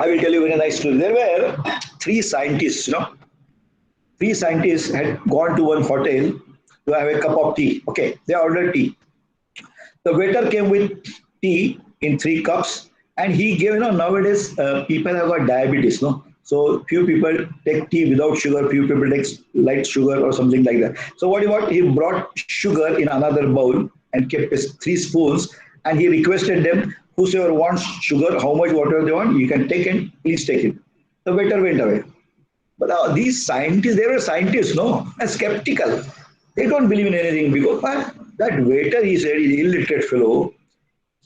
I will tell you a very nice story. There were three scientists, three scientists had gone to one hotel to have a cup of tea. Okay, they ordered tea. The waiter came with tea in three cups, and he gave. Nowadays people have got diabetes, no. So few people take tea without sugar, few people take light sugar or something like that. So what he brought sugar in another bowl and kept three spoons, and he requested them, whosoever wants sugar, how much, whatever they want, you can take it, please take it. The waiter went away. But these scientists, they were scientists, no, and skeptical. They don't believe in anything because that waiter, he said, is illiterate fellow.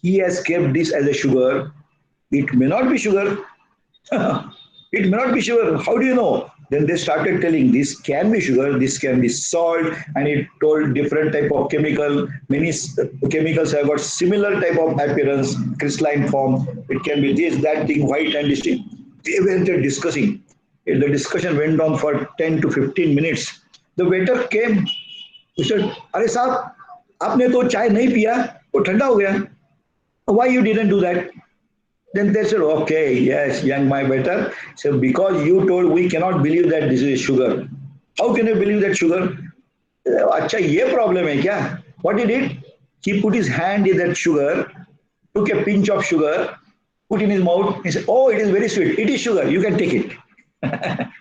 He has kept this as a sugar. It may not be sugar. It may not be sugar. How do you know? Then they started telling this can be sugar, this can be salt, and it told different type of chemical. Many chemicals have got similar type of appearance, crystalline form. It can be this, that thing, white and this thing. They were there discussing. The discussion went on for 10 to 15 minutes. The waiter came. He said, "Arey साहब, आपने तो चाय नहीं पिया, वो ठंडा हो गया. Why you didn't do that?" Then they said, "Okay, yes, young my waiter. So because you told we cannot believe that this is sugar. How can you believe that sugar? अच्छा ये problem है क्या?" What he did? He put his hand in that sugar, took a pinch of sugar, put in his mouth. He said, "Oh, it is very sweet. It is sugar. You can take it."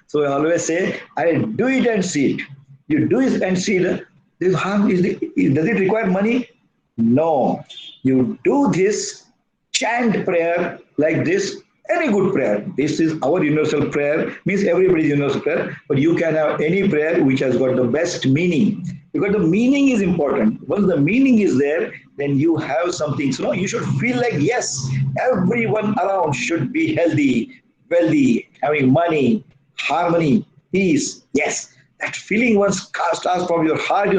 So I always say, "I do it and see it. You do it and see it. This harm does it require money? No. You do this chant prayer like this any good prayer. This is our universal prayer, means everybody's universal prayer, but you can have any prayer which has got the best meaning. Because the meaning is important. Once the meaning is there, then you have something. So you should feel like, yes, everyone around should be healthy, wealthy, having money, harmony, peace. Yes, that feeling once starts from your heart,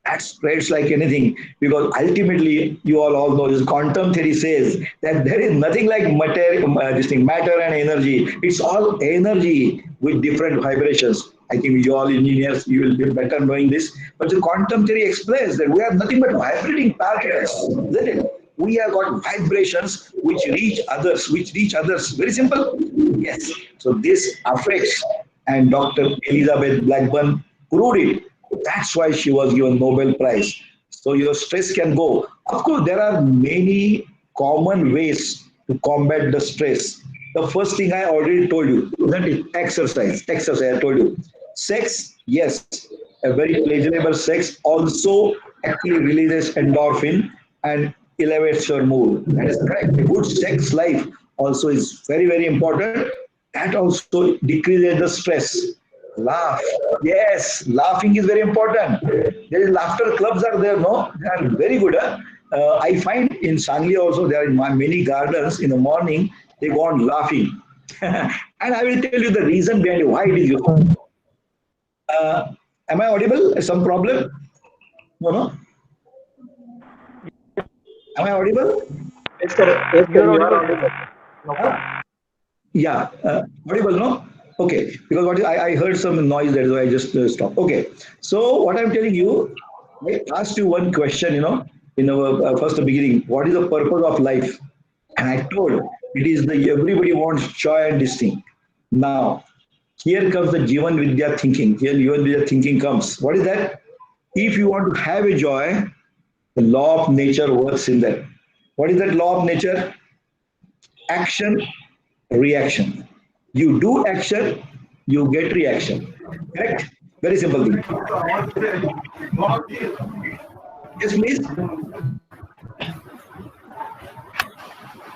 that spreads like anything, because ultimately you all know this quantum theory says that there is nothing like matter, this thing, matter and energy. It's all energy with different vibrations. I think you all engineers, you will be better knowing this, but the quantum theory explains that we are nothing but vibrating particles, isn't it? We have got vibrations which reach others. Very simple. Yes. So this affects, and Dr. Elizabeth Blackburn proved it. That's why she was given Nobel Prize. So your stress can go. Of course, there are many common ways to combat the stress. The first thing I already told you, that is exercise. Exercise, I told you. Sex, yes, a very pleasurable sex also actually releases endorphin and elevates your mood. That is correct. A good sex life also is very, very important. That also decreases the stress. Laugh. Yes, laughing is very important. There is laughter clubs are there, no? They are very good. Huh? I find in Sangli also there are many gardens in the morning, they go on laughing. And I will tell you the reason behind why it is used. Am I audible? Some problem? No, no. Am I audible? Yes, sir. Yes, sir. You're You are audible. audible. No Huh? problem. Yeah, audible, no? Okay, because I heard some noise, that's why I just stopped. Okay, so what I'm telling you, I asked you one question, in our first beginning, what is the purpose of life? And I told it is the everybody wants joy and this thing. Now, here comes the Jivan Vidya thinking. Here Jivan Vidya thinking comes. What is that? If you want to have a joy, the law of nature works in that. What is that law of nature? Action, reaction. You do action, you get reaction. Correct? Very simple thing. Yes, please.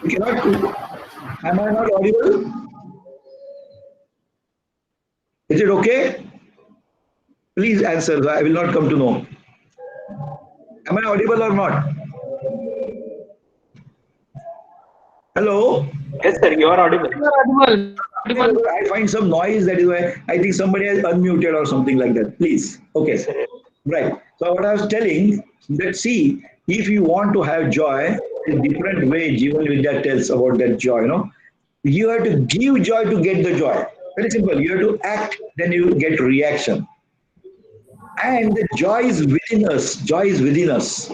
You cannot. Am I not audible? Is it okay? Please answer. I will not come to know. Am I audible or not? Hello? Yes, sir. You are audible. You're audible. Audible. I find some noise, that is why I think somebody has unmuted or something like that. Please. Yes, Okay. sir. Right. So what I was telling, let's see, if you want to have joy, a different way Jivan Vidya tells about that joy, You have to give joy to get the joy. Very simple. You have to act, then you get reaction. And the joy is within us. Joy is within us.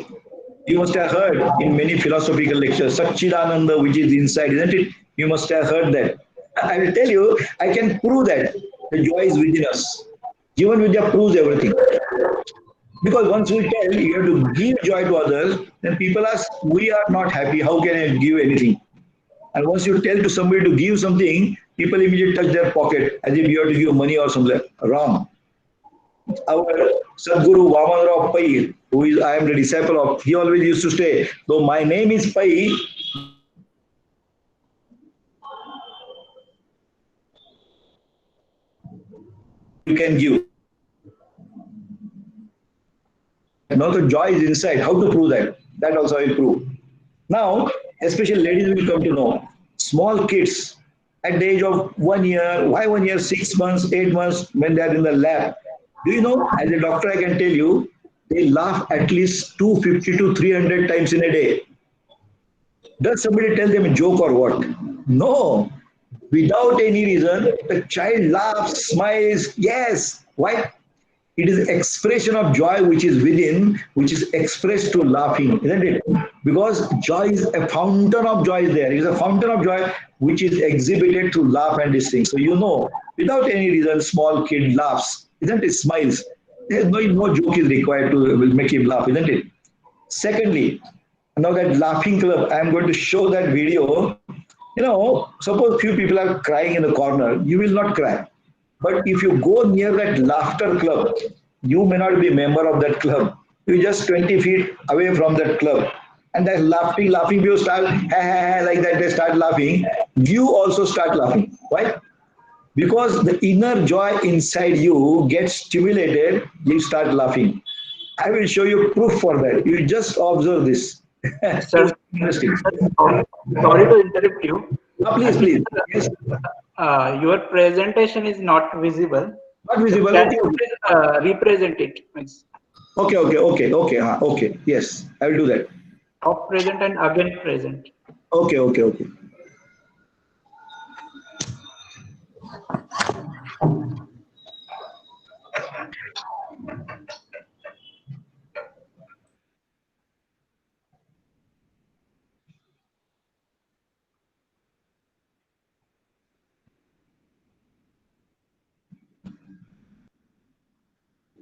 You must have heard in many philosophical lectures, Satchidananda, which is inside, isn't it? You must have heard that. I will tell you, I can prove that the joy is within us. Jivan Vidya proves everything. Because once we tell you have to give joy to others, then people ask, we are not happy, how can I give anything? And once you tell to somebody to give something, people immediately touch their pocket as if you have to give money or something. Wrong. Our Sadguru Vamanrao Pai, who is I am the disciple of, he always used to say, though my name is Pai, you can give. Now the joy is inside. How to prove that? That also I will prove. Now, especially ladies will come to know. Small kids at the age of 1 year, why 1 year, 6 months, 8 months, when they are in the lab. Do you know, as a doctor, I can tell you, they laugh at least 250 to 300 times in a day. Does somebody tell them a joke or what? No. Without any reason, the child laughs, smiles. Yes. Why? It is expression of joy which is within, which is expressed to laughing, isn't it? Because joy is a fountain of joy is there. It is a fountain of joy which is exhibited through laugh and this thing. So without any reason, small kid laughs, isn't it? Smiles. There's no joke is required to make him laugh, isn't it? Secondly, now that laughing club, I am going to show that video. Suppose few people are crying in the corner, you will not cry. But if you go near that laughter club, you may not be a member of that club. You're just 20 feet away from that club. and they're laughing, you start ha, ha, ha, like that, they start laughing, you also start laughing. Why? Because the inner joy inside you gets stimulated, you start laughing. I will show you proof for that. You just observe this. Sir, It's interesting. sir, sorry to interrupt you. Please, Actually, please. Yes. your presentation is not visible. Not So visible. can Okay, you okay. please represent it? Means Okay. Yes, I will do that. of present and again present. Okay.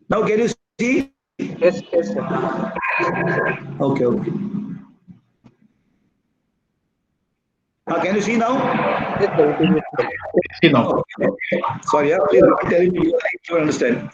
Now, can you see? Yes, sir. Okay. Can you see now? Yes, sir. It is visible. See now. Okay. Sorry, please repeat, telling me I don't understand.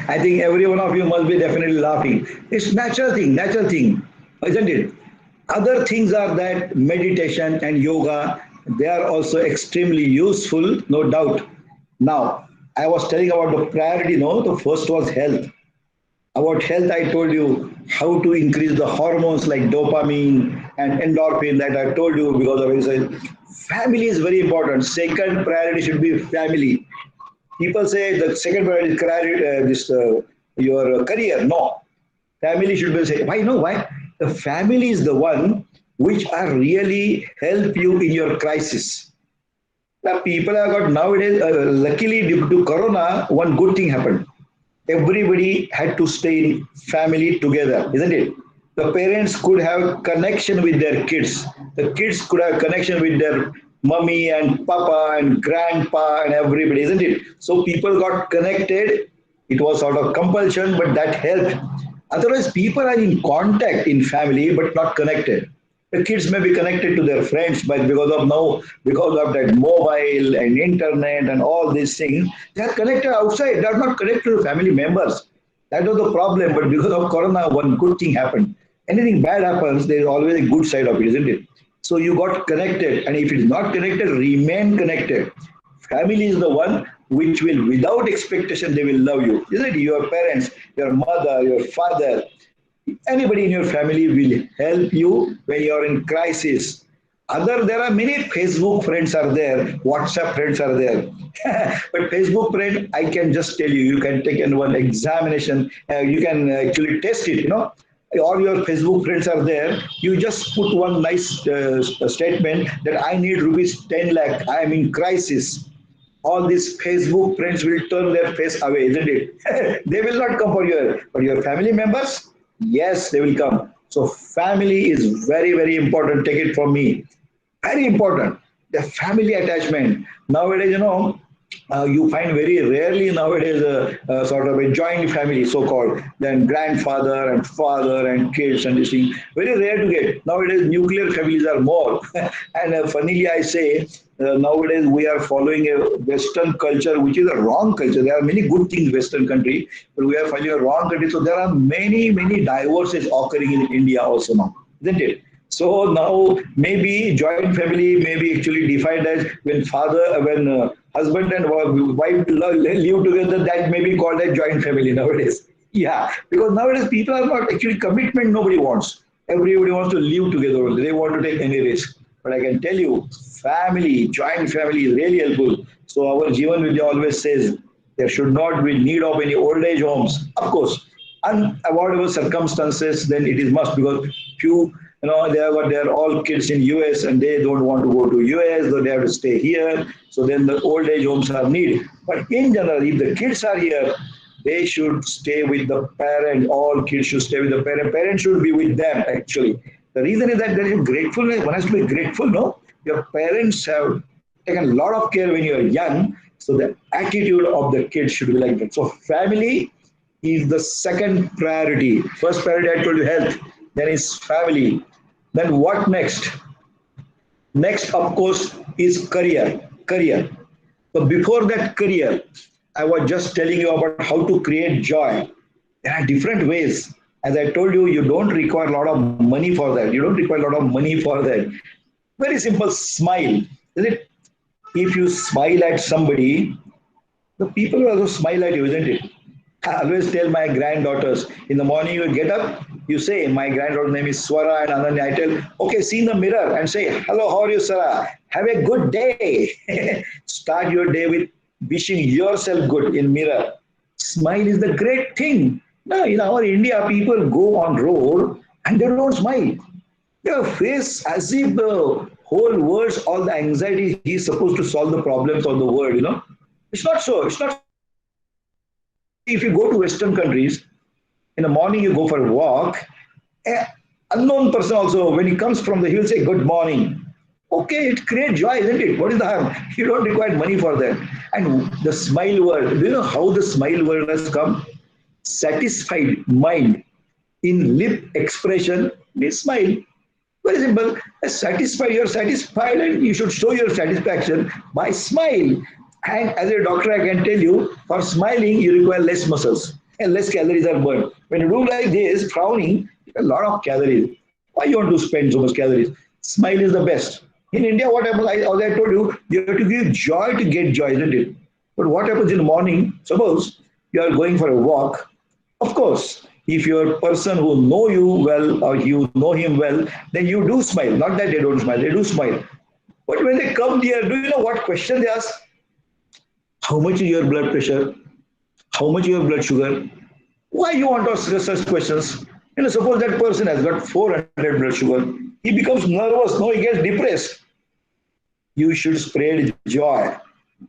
I think every one of you must be definitely laughing. It's natural thing, isn't it? Other things are that meditation and yoga, they are also extremely useful, no doubt. Now, I was telling about the priority, no? The first was health. About health, I told you how to increase the hormones like dopamine and endorphin that I told you because of exercise. Family is very important. Second priority should be family. People say the second priority is career, your career. No, family should be say why? No, why? The family is the one which are really help you in your crisis. Now people have got nowadays. Luckily, due to Corona, one good thing happened. Everybody had to stay in family together, isn't it? The parents could have connection with their kids. The kids could have connection with their mummy and papa and grandpa and everybody, isn't it? So people got connected. It was sort of compulsion, but that helped. Otherwise, people are in contact in family but not connected. The kids may be connected to their friends, but because of that mobile and internet and all these things, they are connected outside. They are not connected to family members. That was the problem. But because of Corona, one good thing happened. Anything bad happens, there is always a good side of it, isn't it? So you got connected, and if it is not connected, remain connected. Family is the one which will, without expectation, they will love you. Isn't it? Your parents, your mother, your father, anybody in your family will help you when you're in crisis. There are many Facebook friends are there, WhatsApp friends are there. But Facebook friend, I can just tell you, you can take in one examination, you can actually test it, all your Facebook friends are there. You just put one nice statement that I need rupees 10 lakh, I am in crisis. All these Facebook friends will turn their face away, isn't it? They will not come for your family members. Yes, they will come. So family is very important. Take it from me, very important. The family attachment nowadays, you find very rarely nowadays a sort of a joint family, so-called. Then grandfather and father and kids and this thing. Very rare to get. Nowadays, nuclear families are more. And funnily, I say, nowadays we are following a Western culture, which is a wrong culture. There are many good things in Western country, but we are following a wrong country. So there are many divorces occurring in India also now, isn't it? So now maybe joint family may be actually defined as when husband and wife live together, that may be called a joint family nowadays. Yeah, because nowadays people are not actually commitment. Nobody wants. Everybody wants to live together. They want to take any risk. But I can tell you, family, joint family is really helpful. So our Jivan Vidya always says there should not be need of any old age homes. Of course, unavoidable circumstances, then it is must because few, they're all kids in US and they don't want to go to US, so they have to stay here. So then the old age homes are need. But in general, if the kids are here, they should stay with the parent. All kids should stay with the parent. Parents should be with them actually. The reason is that there is gratefulness. One has to be grateful, no? Your parents have taken a lot of care when you are young. So the attitude of the kids should be like that. So family is the second priority. First priority I told you health, then is family. Then what next? Next, of course, is career. Career. So before that career, I was just telling you about how to create joy. There are different ways. As I told you, you don't require a lot of money for that. You don't require a lot of money for that. Very simple, smile. Is it? If you smile at somebody, the people will also smile at you, isn't it? I always tell my granddaughters, in the morning you get up, you say, my granddaughter's name is Swara and Ananya. I tell, okay, see in the mirror and say, hello, how are you, Swara? Have a good day. Start your day with wishing yourself good in mirror. Smile is the great thing. Now, in our India, people go on road and they don't smile. Their face as if the whole world's all the anxiety he's supposed to solve the problems of the world. It's not so. It's not. If you go to Western countries, in the morning you go for a walk, a unknown person also, when he comes from he will say good morning. Okay, it creates joy, isn't it? What is the harm? You don't require money for that. And the smile word, do you know how the smile word has come? Satisfied mind in lip expression, they smile. Very simple. You're satisfied and you should show your satisfaction by smile. And as a doctor, I can tell you, for smiling, you require less muscles and less calories are burned. When you do like this, frowning, a lot of calories. Why you want to spend so much calories? Smile is the best. In India, what happens, as I told you, you have to give joy to get joy, isn't it? But what happens in the morning, suppose you are going for a walk, of course, if you're a person who know you well or you know him well, then you do smile. Not that they don't smile, they do smile. But when they come there, do you know what question they ask? How much is your blood pressure? How much is your blood sugar? Why you want to ask such questions? Suppose that person has got 400 blood sugar. He becomes nervous. No, he gets depressed. You should spread joy.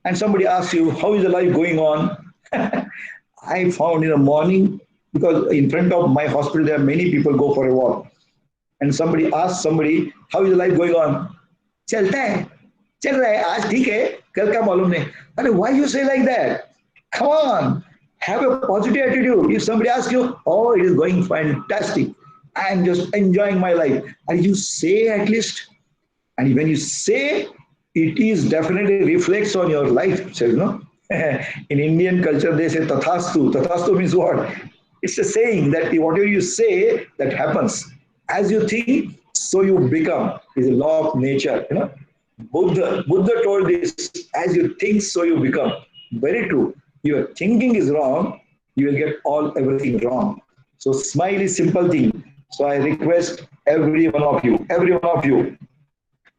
And somebody asks you, how is the life going on? I found in the morning, because in front of my hospital, there are many people go for a walk. And somebody asks somebody, how is the life going on? चलता है चल रहा है आज ठीक है कल का मालूम नहीं अरे why you say like that? Come on, have a positive attitude. If somebody asks you, oh, it is going fantastic, I am just enjoying my life, and you say at least, and when you say, it is definitely reflects on your life. So, in Indian culture, they say tathastu. Tathastu means what? It's a saying that whatever you say, that happens. As you think, so you become. It's a law of nature. Buddha told this, as you think, so you become. Very true. Your thinking is wrong, you will get everything wrong. So smile is simple thing. So I request every one of you,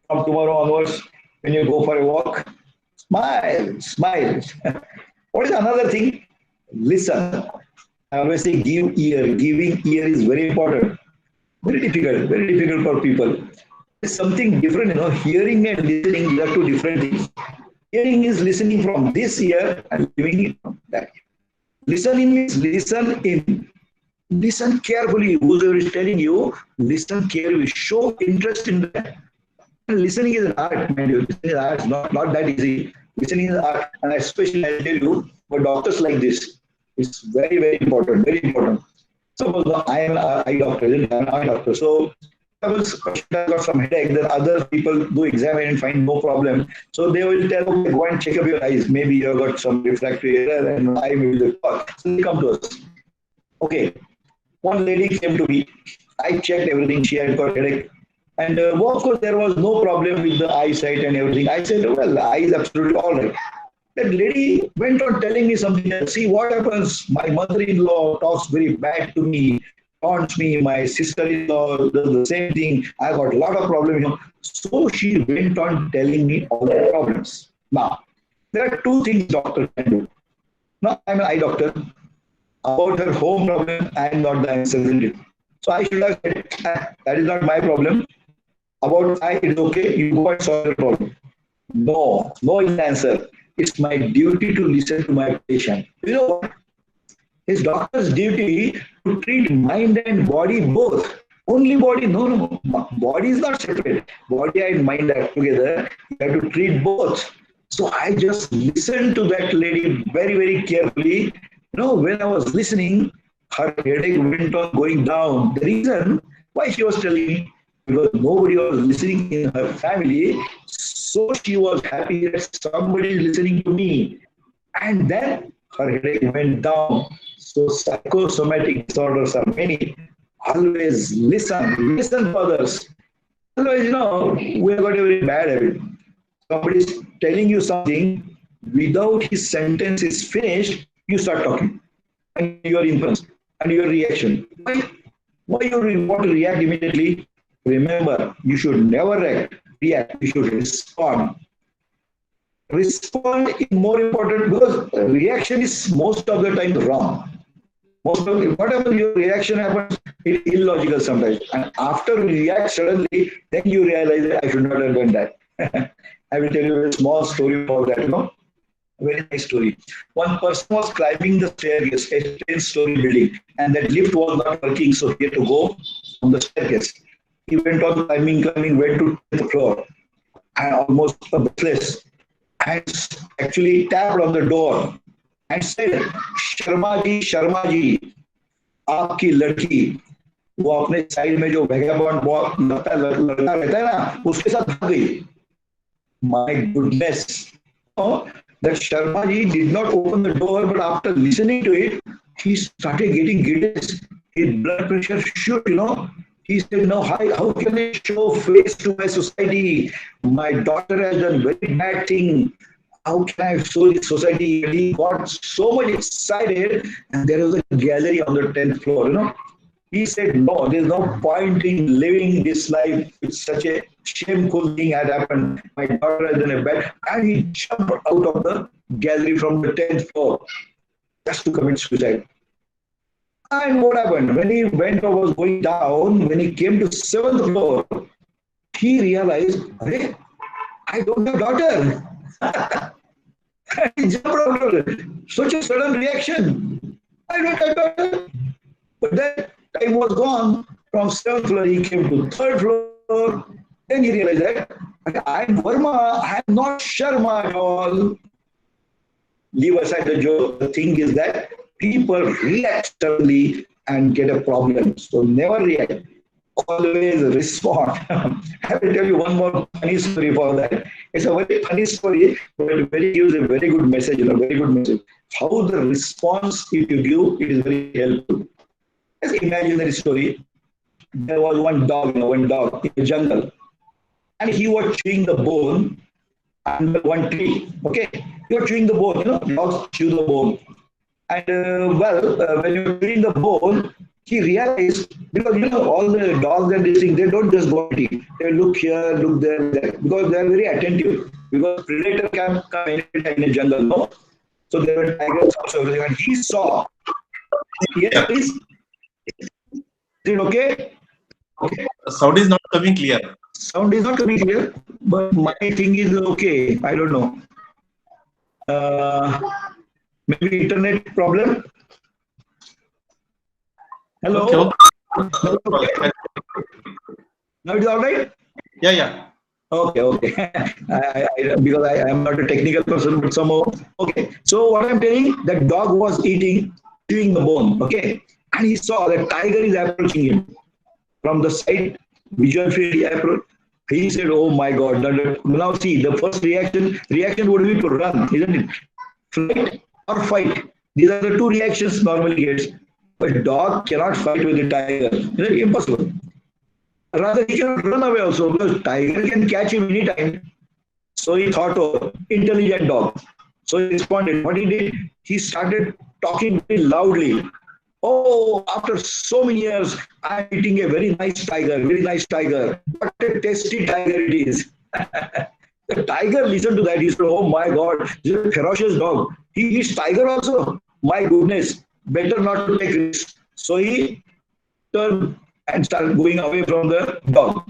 from tomorrow onwards, when you go for a walk, smile, smile. What is another thing? Listen. I always say give ear. Giving ear is very important. Very difficult for people. It's something different, hearing and listening, they are two different things. Hearing is listening from this ear and living it from that. Listening means listen in. Listen carefully. Whoever is telling you, listen carefully. Show interest in that. And listening is an art, man. Listening is art, not that easy. Listening is art. And especially, I tell you, for doctors like this, it's very important, very important. Suppose I am an eye doctor, I'm an eye doctor. So I got some headache, then other people do examine and find no problem. So they will tell, okay, go and check up your eyes. Maybe you have got some refractory error and eye may be the cause. So they come to us. Okay. One lady came to me. I checked everything. She had got headache. And well, of course, there was no problem with the eyesight and everything. I said, well, the eye is absolutely all right. That lady went on telling me something else. See what happens. My mother-in-law talks very bad to me, taunts me. My sister-in-law does the same thing. I got a lot of problems. So she went on telling me all the problems. Now, there are two things doctor can do. Now, I'm an eye doctor. About her home problem, I am not the answer, isn't it? So I should have said, that is not my problem. About I, it's okay. You go and solve the problem. No, no is the answer. It's my duty to listen to my patient. You know what? His doctor's duty to treat mind and body both. Only body, no, no. Body is not separate. Body and mind are together. You have to treat both. So I just listened to that lady very, very carefully. When I was listening, her headache went on going down. The reason why she was telling me, because nobody was listening in her family, so she was happy that somebody is listening to me. And then her headache went down. So psychosomatic disorders are many. Always listen to others. Otherwise, we have got a very bad habit. Somebody is telling you something, without his sentence is finished, you start talking. And your impulse and your reaction. Why you want to react immediately? Remember, you should never react. You should respond. Respond is more important because reaction is most of the time wrong. Whatever your reaction happens, it's illogical sometimes. And after you react suddenly, then you realize that I should not have done that. I will tell you a small story about that. Very nice story. One person was climbing the staircase, a 10-story building, and that lift was not working, so he had to go on the staircase. He went on climbing, went to the floor, and almost breathless, and actually tapped on the door and said, Sharma ji, आपकी लड़की वो अपने side में जो vagabond लड़का रहता है ना, उसके साथ भाग गई. My goodness. That Sharma ji did not open the door, but after listening to it, he started getting giddy. His blood pressure shoot, He said, no, how can I show face to my society? My daughter has done very bad thing. How can I show the society? And he got so much excited, and there was a gallery on the 10th floor, He said, no, there's no point in living this life. It's such a shameful thing had happened. My daughter has done a bad. And he jumped out of the gallery from the 10th floor just to commit suicide. And what happened? When he was going down, when he came to 7th floor, he realized, hey, I don't have daughter. He jumped out of it. Such a sudden reaction. I don't have daughter. But that time was gone. From 7th floor, he came to 3rd floor. Then he realized that I am Verma, I am not Sharma at all. Leave aside the joke. The thing is that people react suddenly and get a problem. So never react. Always respond. I will tell you one more funny story for that. It's a very funny story, but it gives a very good message, very good message. How the response if you give, it is very helpful. Let's imagine that story. There was one dog in the jungle, and he was chewing the bone under one tree. Okay, he was chewing the bone. Dogs chew the bone. And when you're chewing the bone, he realized, because all the dogs and these things, they don't just go and eat. They look here, look there, because they are very attentive. Because predator can come anytime in the jungle, no. So there were tigers also, everything, and he saw. Yes, please. Is it okay? Okay. The sound is not coming clear. Sound is not coming clear, but my thing is okay. I don't know. Maybe internet problem. Hello. Okay. Now it's all right. Yeah. Okay. Because I am not a technical person, but somehow. Okay. So what I'm telling, that dog was chewing the bone. Okay, and he saw that tiger is approaching him from the side. Visual field approach. He said, "Oh my God!" Now see, the first reaction would be to run, isn't it? Flight or fight. These are the two reactions normally gets. But dog cannot fight with a tiger. It's impossible. Rather, he cannot run away also because tiger can catch him anytime. So he thought, oh, intelligent dog. So he responded. What he did, he started talking very loudly. Oh, after so many years, I'm eating a very nice tiger, very nice tiger. What a tasty tiger it is. The tiger listened to that. He said, oh my God, this is a ferocious dog. He eats tiger also. My goodness, better not to take risks. So he turned and started going away from the dog.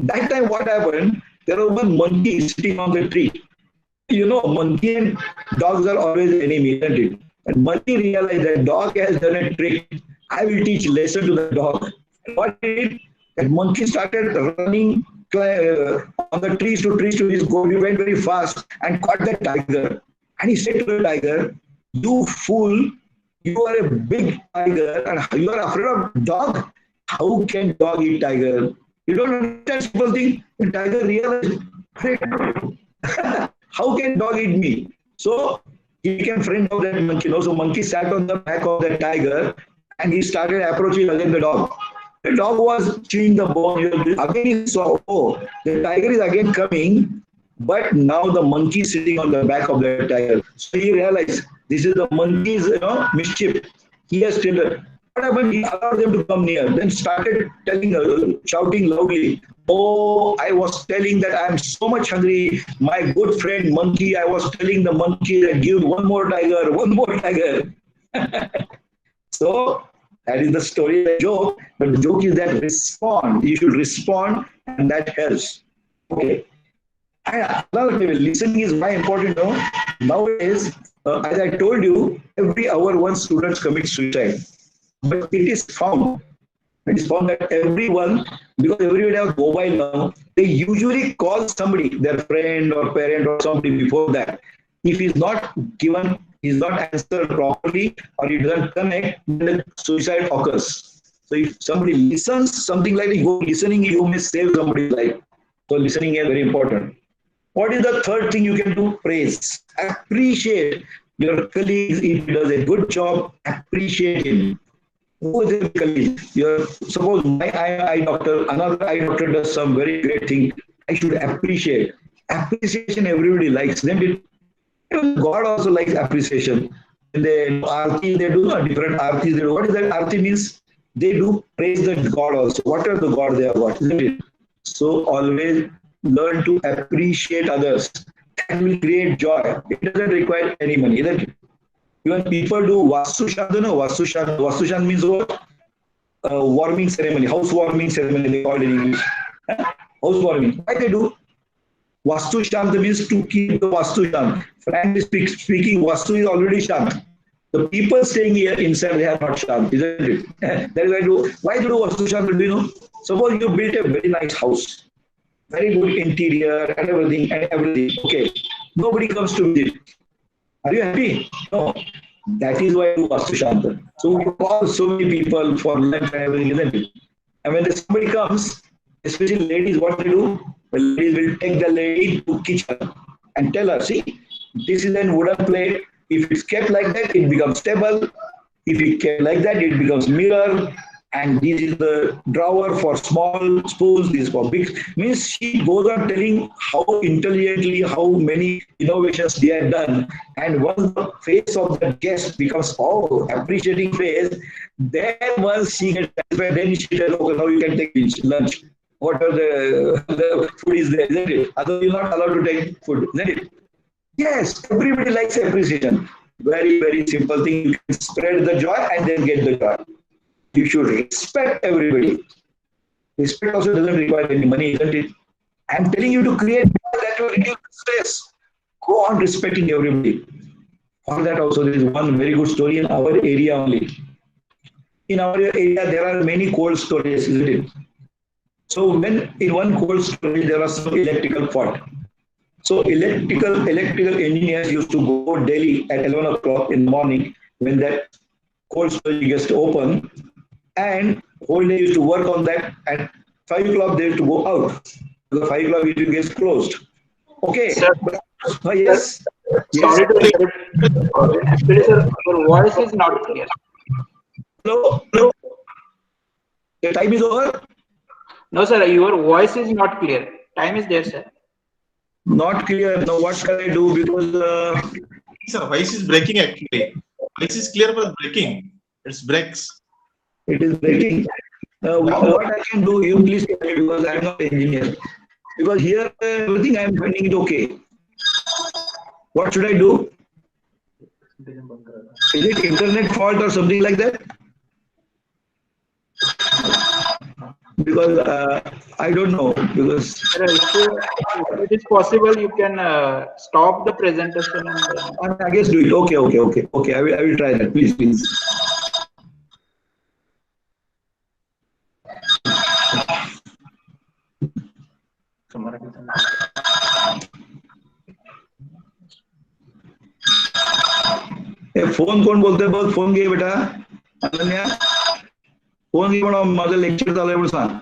That time, what happened? There was one monkey sitting on the tree. You know, monkey and dogs are always enemy, isn't it? And monkey realized that dog has done a trick. I will teach lesson to the dog. And what he did? That monkey started running on the trees to trees to his goal. He went very fast and caught the tiger. And he said to the tiger, "You fool! You are a big tiger, and you are afraid of dog. How can dog eat tiger? You don't understand simple thing." The tiger realized, how can dog eat me? So he became friend of that monkey. So monkey sat on the back of the tiger and he started approaching again the dog. The dog was chewing the bone. Again he saw, oh, the tiger is again coming, but now the monkey is sitting on the back of the tiger. So he realized this is the monkey's mischief. He has still. What happened? He allowed them to come near, then started telling, shouting loudly, "Oh, I was telling that I'm so much hungry. My good friend monkey, I was telling the monkey that give one more tiger, one more tiger." So that is the story, the joke. But the joke is that respond. You should respond, and that helps. Okay. And another thing, listening is why important. No? Nowadays, as I told you, every hour one student commits suicide. But it is found that everyone, because everybody has mobile now, they usually call somebody, their friend or parent or somebody before that. If he's not given, he's not answered properly, or he doesn't connect, then suicide occurs. So if somebody listens, something like you listening, you may save somebody's life. So listening is very important. What is the third thing you can do? Praise. Appreciate your colleagues. If he does a good job, appreciate him. Who is a colleague? Suppose my eye doctor, another eye doctor does some very great thing. I should appreciate. Appreciation everybody likes. Then God also likes appreciation. And then arti, they do different artis. What is that arti means? They do praise the God also. What are the God they have got? Isn't it? So always learn to appreciate others. That will create joy. It doesn't require any money, isn't it? Even people do Vastu Shant, no? Vastu Shant. Vastu Shant means what? Warming ceremony, housewarming ceremony, they call it in English. Housewarming. Why they do? Vastu Shant means to keep the Vastu Shant. Frankly speaking, Vastu is already Shant. The people staying here inside, they are not Shant, isn't it? That is why why do Vastu Shant? Do you know? Suppose you built a very nice house, very good interior and everything. Okay. Nobody comes to visit. Are you happy? No. That is why you Vastu Shanta. So we call so many people for lunch and everything, isn't it? And when somebody comes, especially ladies, what they do? The ladies will take the lady to kitchen and tell her, see, this is a wooden plate. If it's kept like that, it becomes stable. If it kept like that, it becomes mirror. And this is the drawer for small spoons, this is for big. Means she goes on telling how intelligently, how many innovations they have done. And once the face of the guest becomes, oh, appreciating face, then once she gets satisfied, then she tells, okay, now you can take lunch. Whatever the food is there, isn't it? Otherwise, you're not allowed to take food, isn't it? Yes, everybody likes appreciation. Very, very simple thing. You can spread the joy and then get the joy. You should respect everybody. Respect also doesn't require any money, isn't it? I'm telling you to create that will reduce stress. Go on respecting everybody. For that also, there is one very good story in our area only. In our area, there are many cold storages, isn't it? So when in one cold storage, there was some electrical fault. So electrical engineers used to go daily at 11 o'clock in the morning when that cold storage gets open, and whole day used to work on that. At 5 o'clock they used to go out. The 5 o'clock it gets closed. Okay. Sir, Yes. sorry to interrupt. Actually, sir, your voice is not clear. Hello. Hello. The time is over. No, sir, your voice is not clear. Time is there, sir. Not clear. Now what shall I do? Because Sir, voice is breaking actually. Voice is clear but breaking. It's breaks. it is breaking. What I can do, you please tell me because I am not an engineer. Because here everything I am finding it okay. What should I do? Is it internet fault or something like that? Because I don't know. Because Sir, if it is possible, you can stop the presentation and I guess do it. Okay. I will try that. Please. Phone कोण बोलतोय बघ phone घे बेटा Ananya phone घे म्हणून माझं lecture चालू आहे म्हणून सांग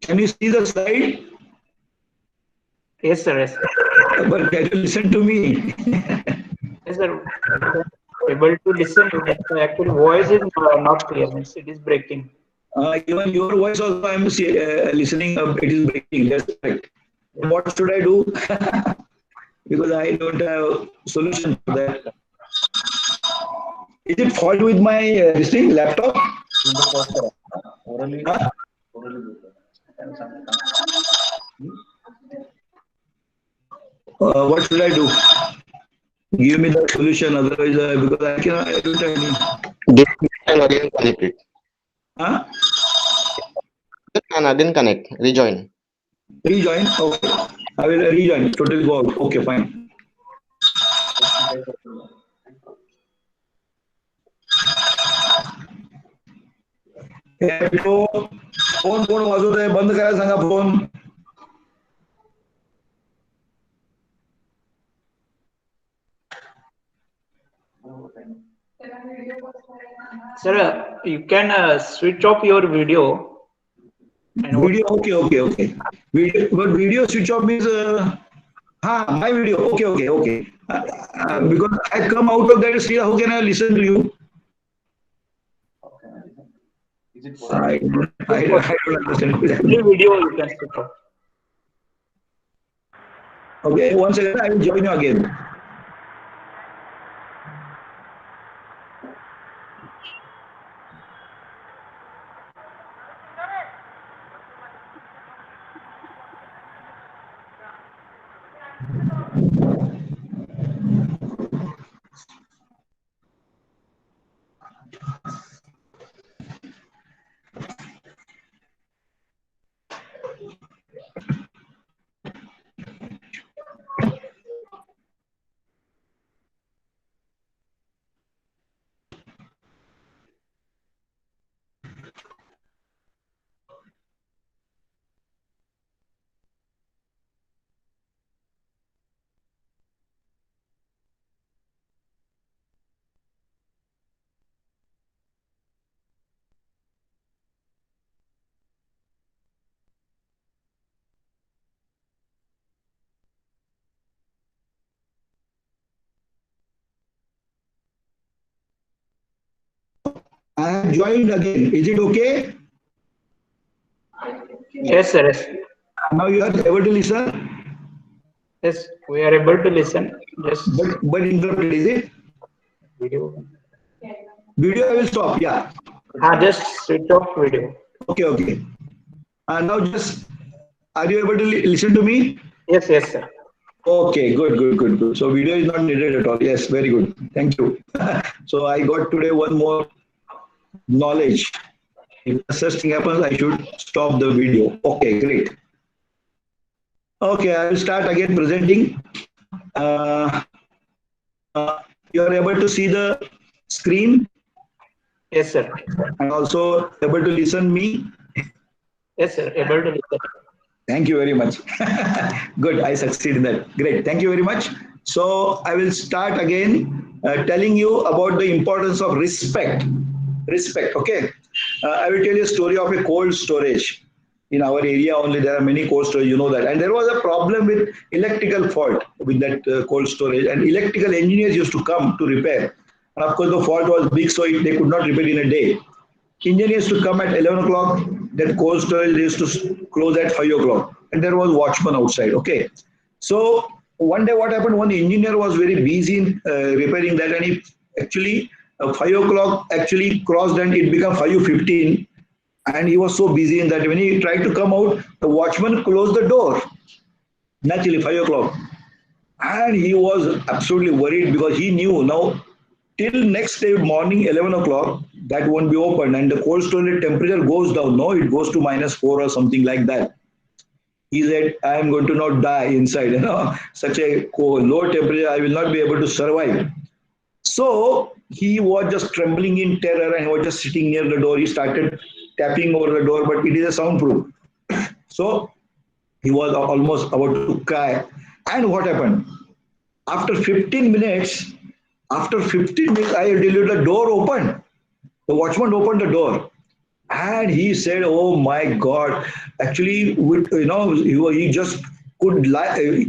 Can you see the slide? yes, sir. Yes, sir. But can you listen to me? Yes, sir. Able to listen to that. Actually, voice is not clear. It is breaking. Even your voice also I am listening. It is breaking. That's correct. What should I do? Because I don't have solution for that. Is it fault with my this thing laptop? Huh? What should I do? Give me the solution. Otherwise, because I don't have any. And again connect it. Huh? And again connect. Rejoin. Rejoin. Okay. I will rejoin. Totally go out. Okay, fine. Phone कोण वाजवतोय बंद करायला सांगा phone Sir, you can switch off your video. Video, okay. Video switch off means my video. Okay. Because I come out of that, see how can I listen to you? I don't understand. Only video you can switch off. Okay, once again I will join you again. I have joined again. Is it okay? Yes, sir. Yes. Now you are able to listen? Yes, we are able to listen. Just But interrupted, is it? video. Video I will stop, yeah. Just switch off video. Okay. Now are you able to listen to me? Yes, sir. Okay, good. So video is not needed at all. Yes, very good. Thank you. So I got today one more knowledge. If such thing happens, I should stop the video. Okay, great. Okay, I will start again presenting. You are able to see the screen Yes, sir. and also able to listen me. Yes, sir. Able to listen. Thank you very much. Good, I succeed in that. Great, thank you very much. So I will start again telling you about the importance of respect. Okay. I will tell you a story of a cold storage. In our area only, there are many cold storage, you know that. And there was a problem with electrical fault with that cold storage, and electrical engineers used to come to repair. And of course, the fault was big, so they could not repair in a day. Engineers to come at 11 o'clock, that cold storage used to close at 5 o'clock, and there was watchman outside. Okay. So one day what happened, one engineer was very busy in repairing that, and he actually 5 o'clock actually crossed and it became 5:15, and he was so busy in that when he tried to come out, the watchman closed the door, naturally 5 o'clock. And he was absolutely worried because he knew now till next day morning 11 o'clock that won't be open, and the cold storage temperature goes down. No, it goes to -4 or something like that. He said, I am going to not die inside. Such a low temperature, I will not be able to survive. So he was just trembling in terror and he was just sitting near the door. He started tapping over the door, but it is a soundproof. So he was almost about to cry. And what happened? After 15 minutes, after 15 minutes, I delivered the door opened. The watchman opened the door. And he said, "Oh my God! Actually, he just could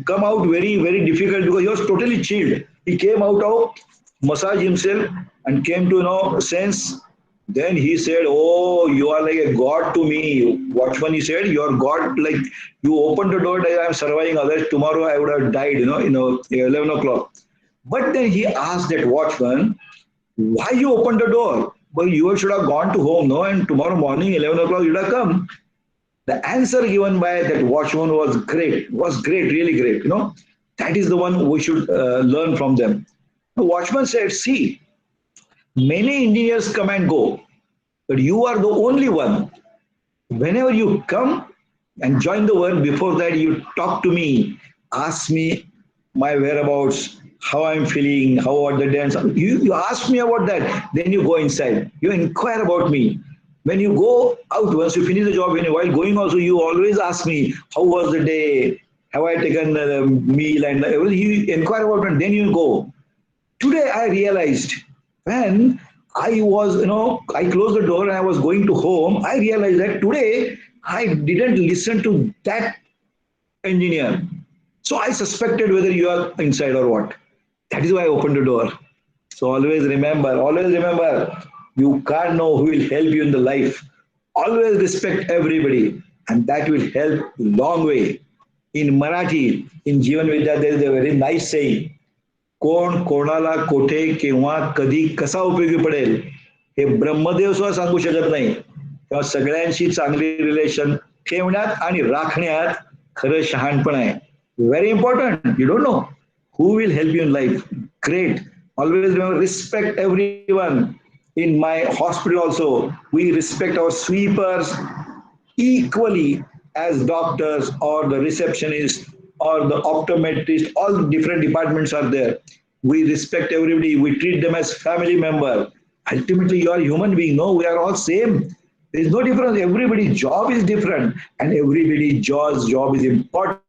come out very, very difficult because he was totally chilled. He came out of massage himself and came to sense. Then he said, "Oh, you are like a god to me." Watchman, he said, "You are God. Like you opened the door, I am surviving. Others tomorrow I would have died. 11 o'clock." But then he asked that watchman, why you opened the door? But you should have gone to home, no? And tomorrow morning, 11 o'clock, you'd have come. The answer given by that watchman was great, really great. That is the one we should learn from them. The watchman said, see, many engineers come and go, but you are the only one. Whenever you come and join the work, before that, you talk to me, ask me my whereabouts, how I'm feeling, how about the dance. You ask me about that, then you go inside. You inquire about me. When you go out, once you finish the job, while going also, you always ask me, how was the day? Have I taken a meal? And everything. You inquire about it, and then you go. Today I realized when I was, I closed the door and I was going to home, I realized that today I didn't listen to that engineer. So I suspected whether you are inside or what. That is why I opened the door. So always remember, you can't know who will help you in the life. Always respect everybody, and that will help long way. In Marathi, in Jivan Vidya, there is a very nice saying. कोण कोणाला कोठे केव्हा कधी कसा उपयोगी पडेल हे ब्रह्मदेव सुद्धा सांगू शकत नाही. तेव्हा सगळ्यांशी चांगली रिलेशन ठेवण्यात आणि राखण्यात खरं शहाणपण आहे. Very important. You don't know who will help you in life. Great. Always remember, respect everyone. In my hospital also, we respect our sweepers equally as doctors or the receptionist or the optometrist. All different departments are there. We respect everybody. We treat them as family member. Ultimately, you are a human being. No, we are all same. There is no difference. Everybody's job is different, and everybody's job is important.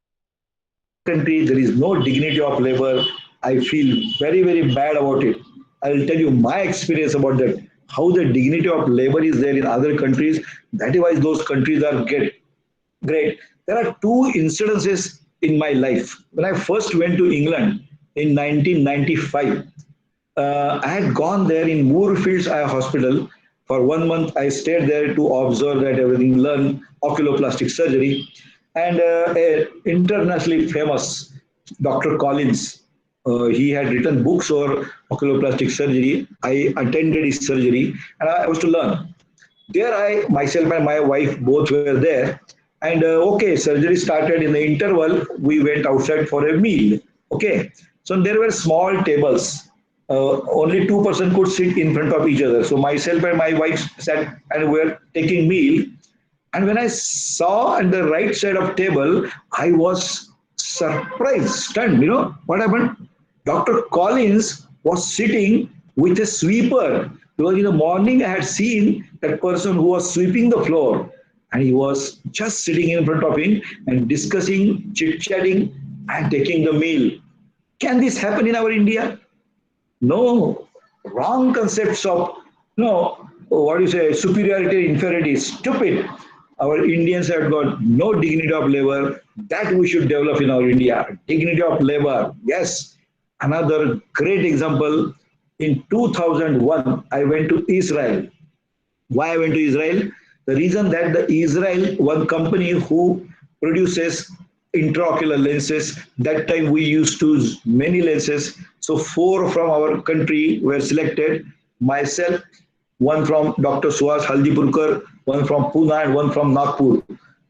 Country, there is no dignity of labor. I feel very, very bad about it. I will tell you my experience about that. How the dignity of labor is there in other countries. That is why those countries are great. There are two incidences in my life. When I first went to England in 1995, I had gone there in Moorfields Eye Hospital for 1 month. I stayed there to observe that everything, learn oculoplastic surgery. And internationally famous Dr. Collins, he had written books on oculoplastic surgery. I attended his surgery and I was to learn. There I, myself and my wife both were there. And okay, surgery started. In the interval, we went outside for a meal. Okay, so there were small tables. Only two-person could sit in front of each other. So myself and my wife sat and were taking meal. And when I saw on the right side of table, I was surprised, stunned. You know what happened? Dr. Collins was sitting with a sweeper. Because in the morning I had seen that person who was sweeping the floor, and he was just sitting in front of him and discussing, chit-chatting, and taking the meal. Can this happen in our India? No. Wrong concepts of, what do you say, superiority, inferiority. Stupid. Our Indians have got no dignity of labor. That we should develop in our India. Dignity of labor. Yes. Another great example. In 2001, I went to Israel. Why I went to Israel? The reason that the Israel, one company who produces intraocular lenses, that time we used to use many lenses. So four from our country were selected. Myself, one from Dr. Suhas Haldipurkar, one from Pune, and one from Nagpur.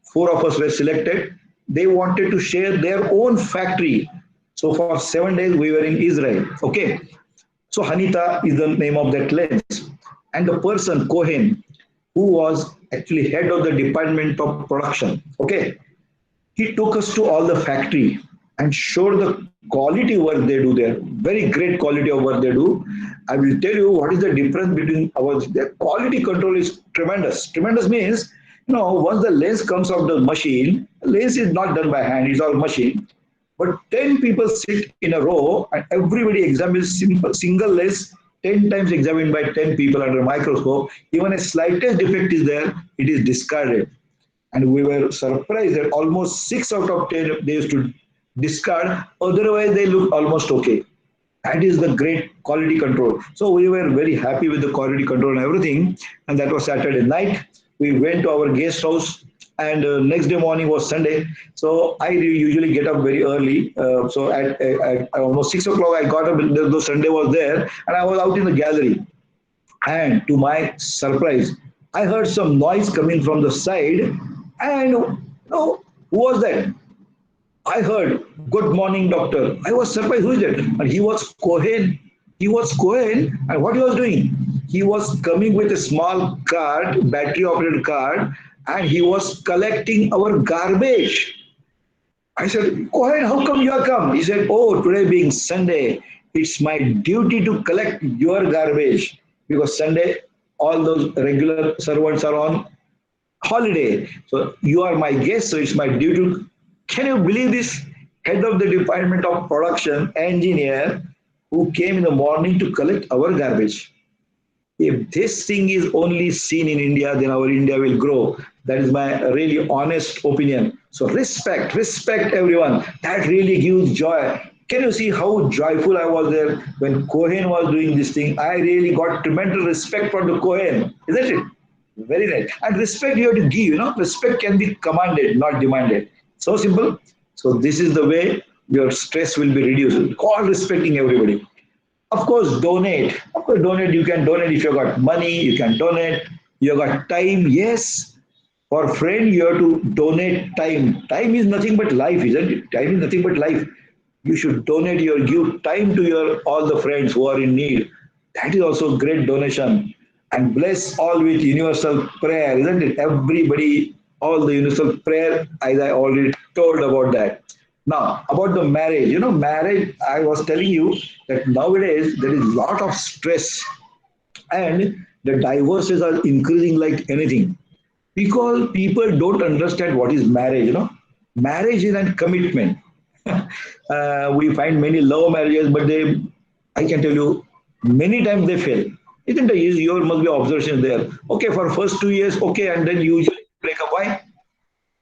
Four of us were selected. They wanted to share their own factory. So for 7 days we were in Israel. Okay. So Hanita is the name of that lens. And the person, Cohen, who was actually head of the department of production, okay, he took us to all the factory and showed the quality work they do there. Very great quality of work they do. I will tell you what is the difference between our, their quality control is tremendous. Tremendous means, once the lens comes out of the machine, lens is not done by hand, it's all machine. But 10 people sit in a row and everybody examines single lens 10 times examined by 10 people under a microscope. Even a slightest defect is there, it is discarded. And we were surprised that almost 6 out of 10 they used to discard, otherwise they look almost okay. That is the great quality control. So we were very happy with the quality control and everything. And that was Saturday night. We went to our guest house, and next day morning was Sunday. So I usually get up very early. So at almost 6 o'clock, I got up. The Sunday was there, and I was out in the gallery. And to my surprise, I heard some noise coming from the side. And who was that? I heard, "Good morning, doctor." I was surprised, who is that? And he was Cohen. He was Cohen, and what he was doing? He was coming with a small cart, battery operated cart, and he was collecting our garbage. I said, "Cohen, how come you are come?" He said, "Oh, today being Sunday, it's my duty to collect your garbage because Sunday, all those regular servants are on holiday. So you are my guest, so it's my duty." Can you believe this? Head of the department of production, engineer, who came in the morning to collect our garbage. If this thing is only seen in India, then our India will grow. That is my really honest opinion. So respect everyone. That really gives joy. Can you see how joyful I was there when Cohen was doing this thing? I really got tremendous respect for the Cohen, isn't it? Very nice. And respect you have to give, respect can be commanded, not demanded. So simple. So this is the way your stress will be reduced. All respecting everybody. Of course, donate. Of course, donate. You can donate if you got money. You can donate. You got time. Yes. For friend, you have to donate time. Time is nothing but life, isn't it? Time is nothing but life. You should donate your give time to your all the friends who are in need. That is also a great donation. And bless all with universal prayer, isn't it? Everybody, all the universal prayer, as I already told about that. Now, about the marriage, marriage, I was telling you that nowadays there is a lot of stress and the divorces are increasing like anything because people don't understand what is marriage. Marriage is a commitment. We find many love marriages, but I can tell you, many times they fail. Isn't it? Your must be observation there. Okay, for first 2 years, okay, and then usually break up. Why?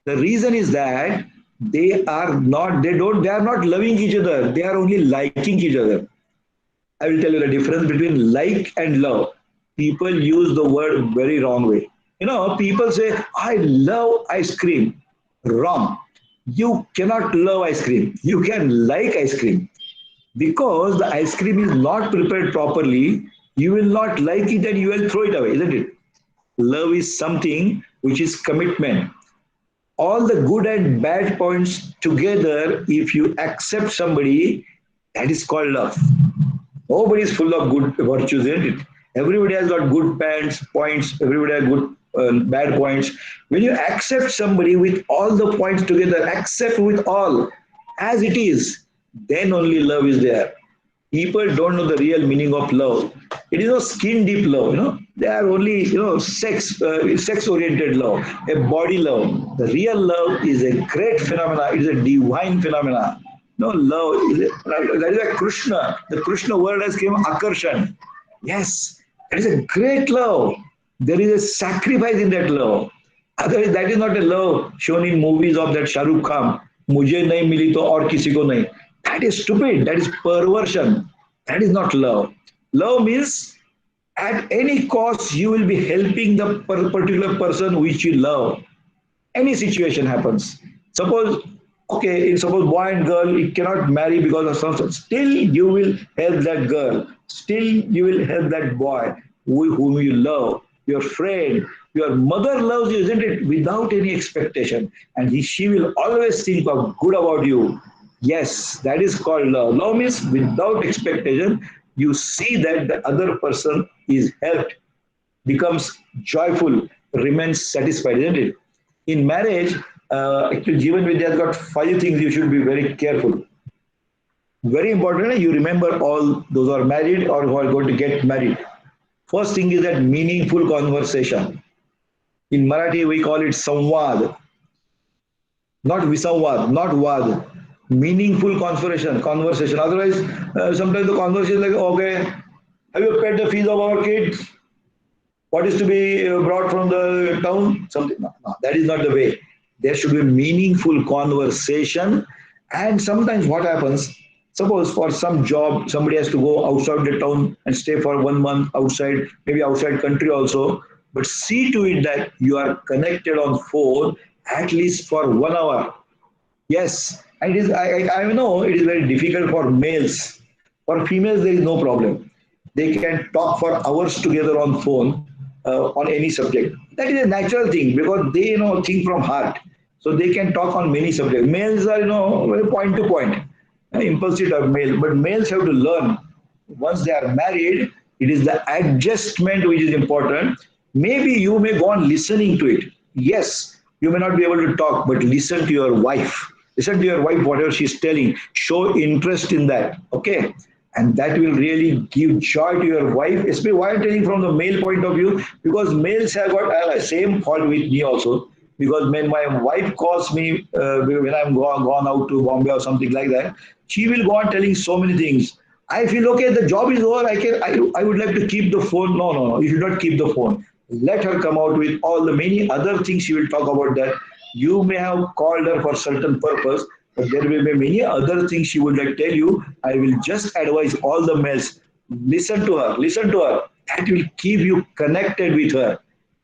The reason is that they are not loving each other. They are only liking each other. I will tell you the difference between like and love. People use the word very wrong way. People say, "I love ice cream." Wrong. You cannot love ice cream. You can like ice cream. Because the ice cream is not prepared properly, you will not like it and you will throw it away, isn't it? Love is something which is commitment. All the good and bad points together, if you accept somebody, that is called love. Nobody is full of good virtues, isn't it? Everybody has got good points, everybody has good bad points. When you accept somebody with all the points together, accept with all as it is, then only love is there. People don't know the real meaning of love. It is no skin deep love. They are only sex oriented love, a body love. The real love is a great phenomena. It is a divine phenomena. No love that is a Krishna. The Krishna word has came akarshan. Yes, that is a great love. There is a sacrifice in that love. Otherwise, that is not a love shown in movies of that Shah Rukh Khan. मुझे नहीं मिली तो और किसी को नहीं. That is stupid. That is perversion. That is not love. Love means at any cost you will be helping the particular person which you love. Any situation happens. Suppose, okay, suppose boy and girl it cannot marry because of something. Still you will help that girl. Still you will help that boy whom you love, your friend. Your mother loves you, isn't it? Without any expectation. And she will always think of good about you. Yes, that is called love. Love means without expectation, you see that the other person is helped, becomes joyful, remains satisfied, isn't it? In marriage, actually, Jivan Vidya has got 5 things you should be very careful. Very important, you remember all those who are married or who are going to get married. First thing is that meaningful conversation. In Marathi, we call it samvad, not visamvad, not vad. Meaningful conversation. Otherwise, sometimes the conversation is like, okay, have you paid the fees of our kids? What is to be brought from the town? Something. No, no, that is not the way. There should be meaningful conversation. And sometimes what happens, suppose for some job, somebody has to go outside the town and stay for 1 month outside, maybe outside country also. But see to it that you are connected on phone at least for 1 hour. Yes, and it is. I know it is very difficult for males. For females, there is no problem. They can talk for hours together on phone on any subject. That is a natural thing because they think from heart, so they can talk on many subjects. Males are very point to point, impulsive of male, but males have to learn. Once they are married, it is the adjustment which is important. Maybe you may go on listening to it. Yes, you may not be able to talk, but listen to your wife. Listen to your wife, whatever she's telling. Show interest in that. Okay. And that will really give joy to your wife. Especially why I'm telling from the male point of view, because males have got the same fault with me also. Because when my wife calls me when I'm gone out to Bombay or something like that, she will go on telling so many things. I feel okay, the job is over. I would like to keep the phone. No, no, no. You should not keep the phone. Let her come out with all the many other things she will talk about that. You may have called her for certain purpose, but there will be many other things she would like to tell you. I will just advise all the males, listen to her, listen to her. That will keep you connected with her.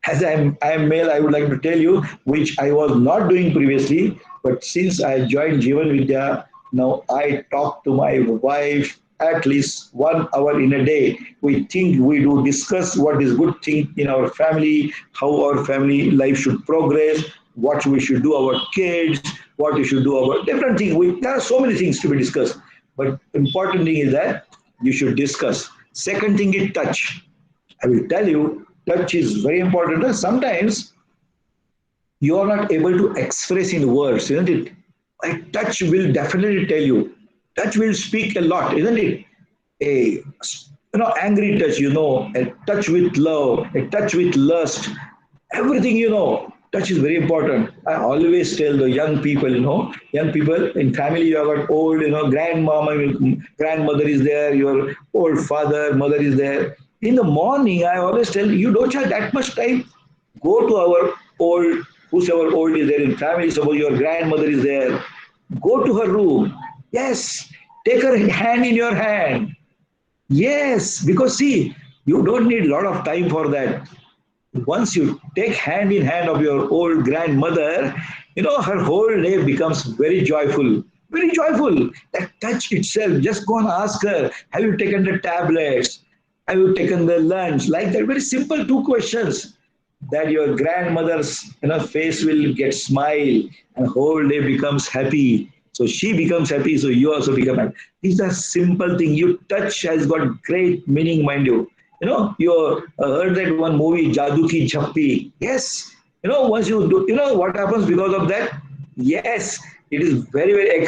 As I am male, I would like to tell you, which I was not doing previously, but since I joined Jivan Vidya, now I talk to my wife at least 1 hour in a day. We think, we do discuss what is good thing in our family, how our family life should progress, what we should do our kids, what we should do about different things. There are so many things to be discussed. But important thing is that you should discuss. Second thing is touch. I will tell you, touch is very important. And sometimes you are not able to express in words, isn't it? Like touch will definitely tell you. Touch will speak a lot, isn't it? A angry touch, a touch with love, a touch with lust, everything touch is very important. I always tell the young people, young people in family, you have got old, grandmama, grandmother is there, your old father, mother is there. In the morning, I always tell you don't have that much time. Go to our old, whosoever old is there in family, suppose your grandmother is there, go to her room. Yes, take her hand in your hand. Yes, because see, you don't need a lot of time for that. Once you take hand in hand of your old grandmother, her whole day becomes very joyful. Very joyful. That touch itself, just go and ask her, have you taken the tablets? Have you taken the lunch? Like that, very simple 2 questions. That your grandmother's face will get smile and whole day becomes happy. So she becomes happy, so you also become happy. These are simple things. You touch has got great meaning, mind you. You heard that one movie, Jadoo Ki Jhappi. Yes. Once you do, what happens because of that? Yes, it is very, very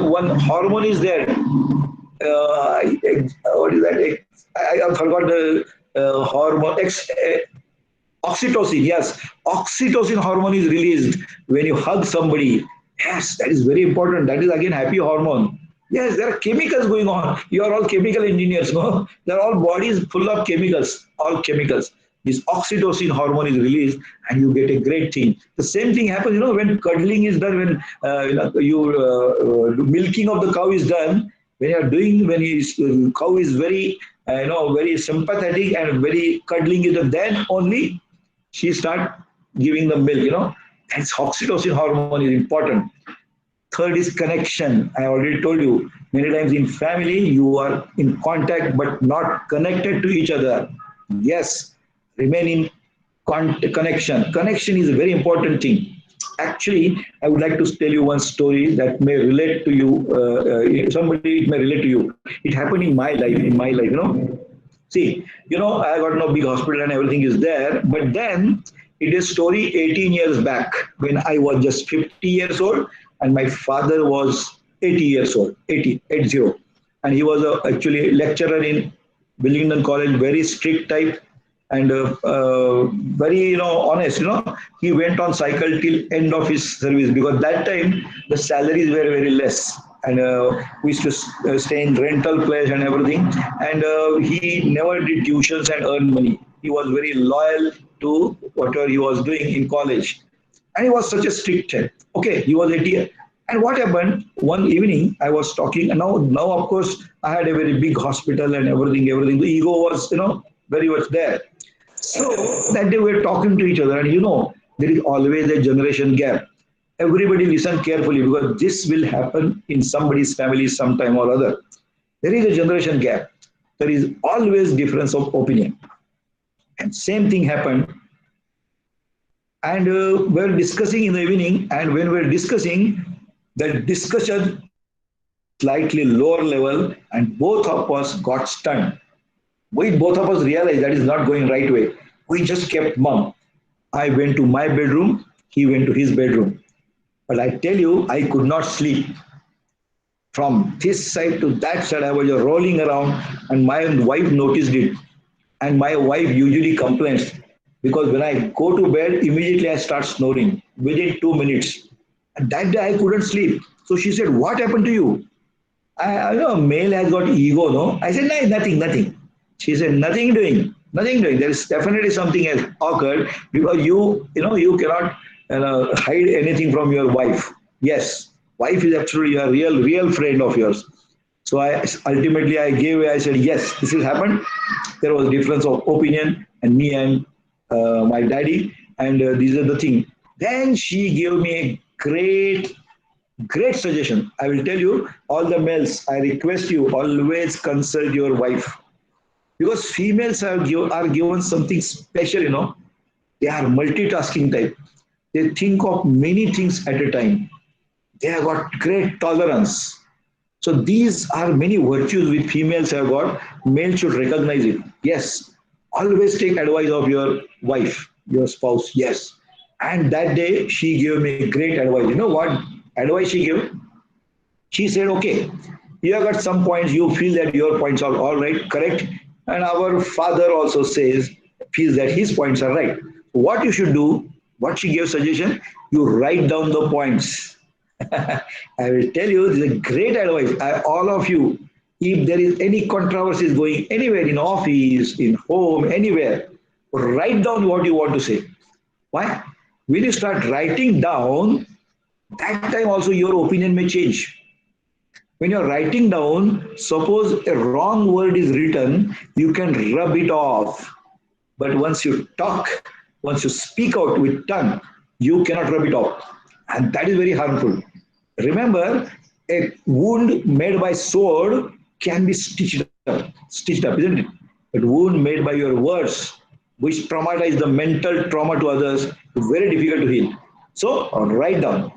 one hormone is there. What is that? I forgot the hormone. Oxytocin, yes. Oxytocin hormone is released when you hug somebody. Yes, that is very important. That is again happy hormone. Yes, there are chemicals going on. You are all chemical engineers, no? There are all bodies full of chemicals, all chemicals. this oxytocin hormone is released, and you get a great thing. The same thing happens, when cuddling is done, when milking of the cow is done. When cow is very, very sympathetic and very cuddling is done, then only she start giving the milk. That's oxytocin hormone is important. Third is connection. I already told you many times in family you are in contact but not connected to each other. Yes, remain in connection. Connection is a very important thing. Actually, I would like to tell you one story that may relate to you. Somebody it may relate to you. It happened in my life. See, I got no big hospital and everything is there. But then it is story 18 years back when I was just 50 years old and my father was 80 years old, 80. And he was actually a lecturer in Willingdon College, very strict type and very, honest. He went on cycle till end of his service because that time the salaries were very less. And we used to stay in rental place and everything. And he never did tuitions and earned money. He was very loyal to whatever he was doing in college. And he was such a strict child. Okay, he was 80. And what happened, one evening I was talking, and now of course I had a very big hospital and everything. The ego was, very much there. So that day we were talking to each other, and there is always a generation gap. Everybody listen carefully because this will happen in somebody's family sometime or other. There is a generation gap. There is always difference of opinion. And same thing happened. And we're discussing in the evening, and when we're discussing, the discussion slightly lower level, and both of us got stunned. We both of us realized that is not going right way. We just kept mum. I went to my bedroom, he went to his bedroom. But I tell you, I could not sleep. From this side to that side, I was rolling around, and my wife noticed it. And my wife usually complains because when I go to bed, immediately I start snoring within 2 minutes. And that day I couldn't sleep. So she said, "What happened to you?" I know male has got ego, no? I said, "No, nothing. She said, "Nothing doing. There is definitely something has occurred because you cannot hide anything from your wife. Yes, wife is actually a real friend of yours." So ultimately I gave way. I said, "Yes, this has happened." There was difference of opinion, and me and my daddy, and these are the thing. Then she gave me a great suggestion. I will tell you, all the males, I request you always consult your wife because females are given something special. They are multitasking type. They think of many things at a time. They have got great tolerance. So these are many virtues which females have got. Males should recognize it. Yes, always take advice of your wife, your spouse. Yes. And that day she gave me great advice. You know what advice she gave? She said, "Okay, you have got some points. You feel that your points are all right, correct, and our father also feels that his points are right. What you should do? What she gave suggestion? You write down the points." I will tell you, this is a great advice. All of you, if there is any controversies going anywhere in office, in home, anywhere, write down what you want to say. Why? When you start writing down, that time also your opinion may change. When you're writing down, suppose a wrong word is written, you can rub it off. But once you talk, once you speak out with tongue, you cannot rub it off. And that is very harmful. Remember, a wound made by sword can be stitched up, isn't it? But wound made by your words, which traumatize the mental trauma to others, is very difficult to heal. So write down.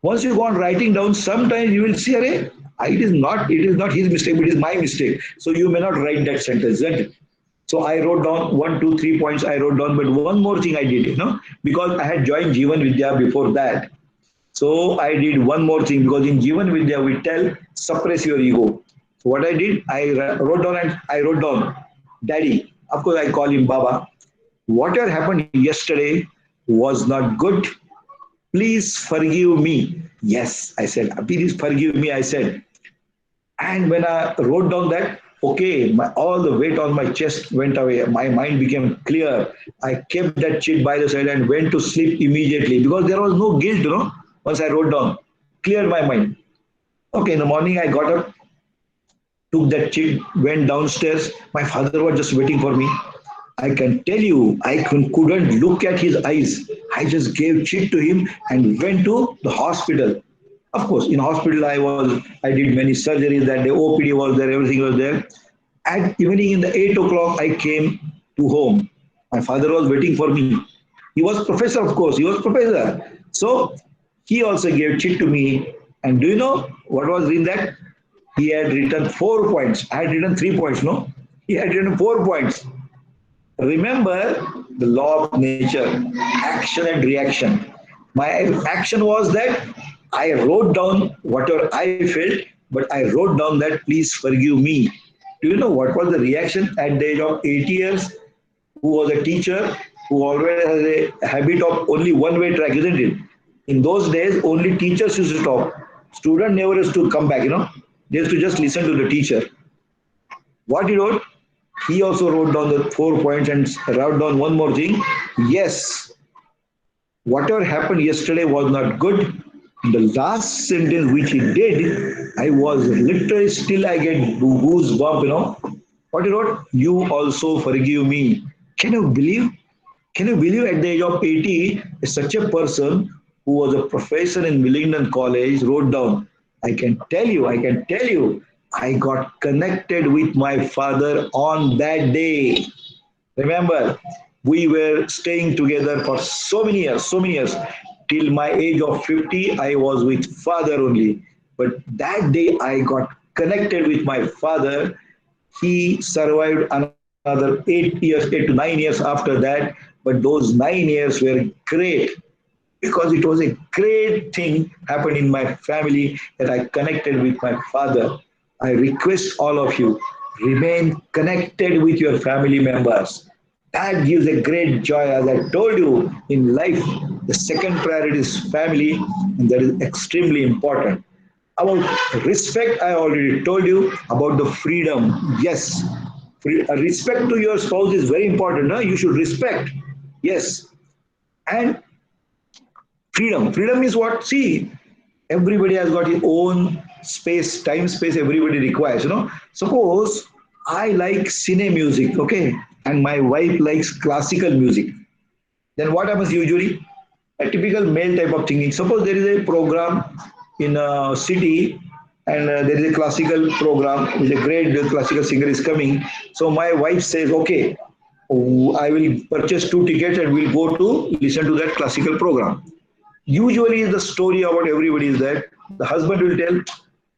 Once you go on writing down, sometimes you will see, "Arey, it is not his mistake, it is my mistake." So you may not write that sentence, isn't it? So I wrote down 1, 2, 3 points I wrote down, but one more thing I did, because I had joined Jeevan Vidya before that. So I did one more thing because in Jeevan Vidya we tell suppress your ego. So what I did, I wrote down, "Daddy," of course I call him Baba. "Whatever happened yesterday was not good. Please forgive me." Yes, I said, "Please forgive me," I said. And when I wrote down that, Okay, all the weight on my chest went away. My mind became clear. I kept that sheet by the side and went to sleep immediately because there was no guilt, once I wrote down. Cleared my mind. Okay, in the morning I got up, took that sheet, went downstairs. My father was just waiting for me. I can tell you, couldn't look at his eyes. I just gave cheat to him and went to the hospital. Of course, in hospital I did many surgeries that day. OPD was there, everything was there. At evening in the 8 o'clock, I came to home. My father was waiting for me. He was professor, of course. He was professor. So he also gave cheat to me. And do you know what was in that? He had written 4 points. I had written 3 points, no? He had written 4 points. Remember the law of nature, action and reaction. My action was that I wrote down whatever I felt, but I wrote down that please forgive me. Do you know what was the reaction at the age of 80 years? Who was a teacher who always has a habit of only one way track, isn't it? In those days, only teachers used to talk. Student never used to come back. They used to just listen to the teacher. What he wrote? He also wrote down the 4 points and wrote down one more thing. Yes, whatever happened yesterday was not good. The last sentence which he did, I was literally still I get goosebump. What he wrote? You also forgive me. Can you believe? Can you believe at the age of 80, such a person who was a professor in Millington College wrote down, I got connected with my father on that day. Remember, we were staying together for so many years. Till my age of 50, I was with father only. But that day I got connected with my father. He survived another 8 to 9 years after that. But those 9 years were great because it was a great thing happened in my family that I connected with my father. I request all of you remain connected with your family members. That gives a great joy. As I told you in life, the second priority is family, and that is extremely important. About respect, I already told you about the freedom. Yes, respect to your spouse is very important. Huh? You should respect. Yes, and freedom is what, see, everybody has got his own space, time space everybody requires. Suppose I like cine music, okay, and my wife likes classical music. Then what happens usually? A typical male type of thinking. Suppose there is a program in a city and there is a classical program with a great classical singer is coming. So my wife says, okay, I will purchase 2 tickets and we'll go to listen to that classical program. Usually the story about everybody is that the husband will tell,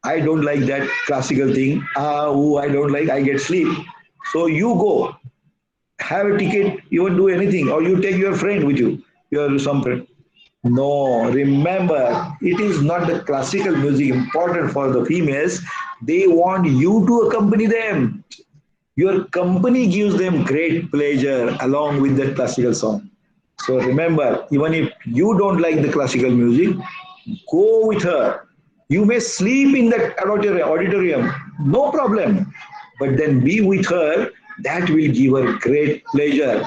I don't like that classical thing. I don't like, I get sleep. So you go, have a ticket, you won't do anything, or you take your friend with you, your some friend. No, remember, it is not the classical music important for the females. They want you to accompany them. Your company gives them great pleasure along with that classical song. So remember, even if you don't like the classical music, go with her. You may sleep in that auditorium, no problem. But then be with her, that will give her great pleasure.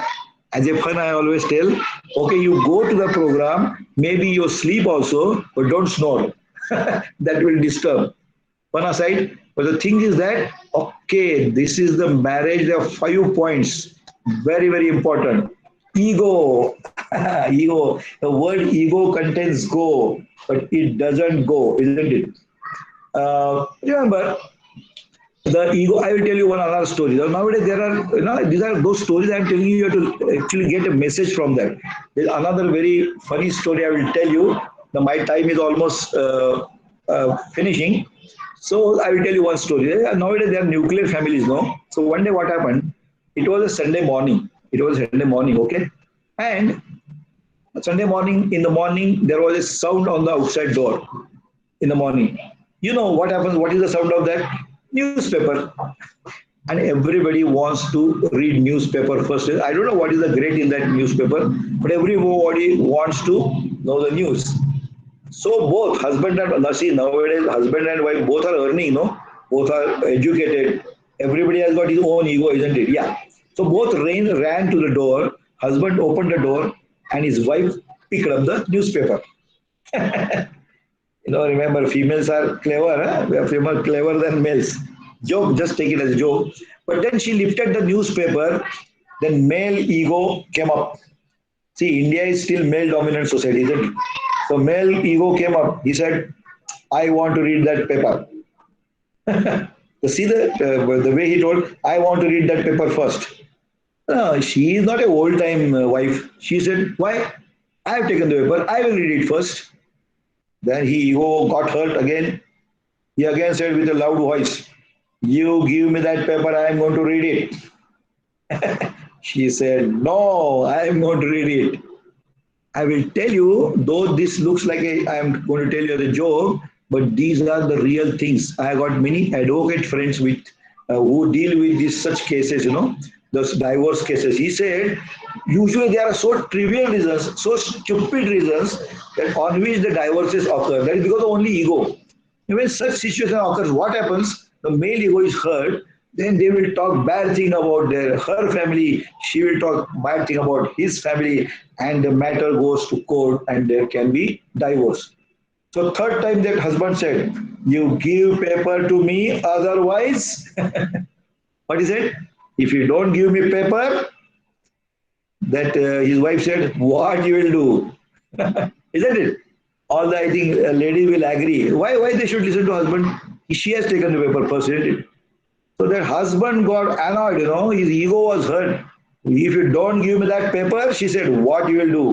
As a fun, I always tell, okay, you go to the program, maybe you sleep also, but don't snore. That will disturb. Fun aside, but the thing is that, okay, this is the marriage, there are 5 points. Very, very important. Ego. Ego. The word ego contains go, but it doesn't go, isn't it? Remember, the ego, I will tell you one another story. Nowadays, there are, these are those stories I'm telling you, you have to actually get a message from that. There's another very funny story I will tell you. Now, my time is almost finishing. So I will tell you one story. Nowadays, there are nuclear families, no? So one day what happened? It was a Sunday morning. It was a Sunday morning, okay? And Sunday morning, in the morning, there was a sound on the outside door in the morning. You know what happens? What is the sound of that? Newspaper. And everybody wants to read newspaper first. I don't know what is the great in that newspaper, but everybody wants to know the news. So both husband and see nowadays husband and wife both are earning, both are educated. Everybody has got his own ego, isn't it? Yeah. So both ran to the door. Husband opened the door, and his wife picked up the newspaper. Remember, females are clever. Huh? We are female clever than males. Joke, just take it as a joke. But then she lifted the newspaper. Then male ego came up. See, India is still male-dominant society, isn't it? So male ego came up. He said, "I want to read that paper." So see the way he told, "I want to read that paper first." She is not a old-time wife. She said, "Why? I have taken the paper. I will read it first." Then he ego got hurt again. He again said with a loud voice, "You give me that paper. I am going to read it." She said, "No, I am going to read it." I will tell you, though this looks like I am going to tell you as a joke, but these are the real things. I got many advocate friends with who deal with these such cases, those divorce cases. He said, usually there are so trivial reasons, so stupid reasons that on which the divorces occur. That is because of only ego. When such situation occurs, what happens? The male ego is hurt, then they will talk bad thing about her family, she will talk bad thing about his family, and the matter goes to court and there can be divorce. So third time that husband said, "You give paper to me, otherwise," what is it? "If you don't give me paper," that his wife said, "What you will do?" Isn't it? All the, I think ladies will agree. Why they should listen to husband? She has taken the paper first, isn't it? So that husband got annoyed, his ego was hurt. "If you don't give me that paper," she said, "what you will do?"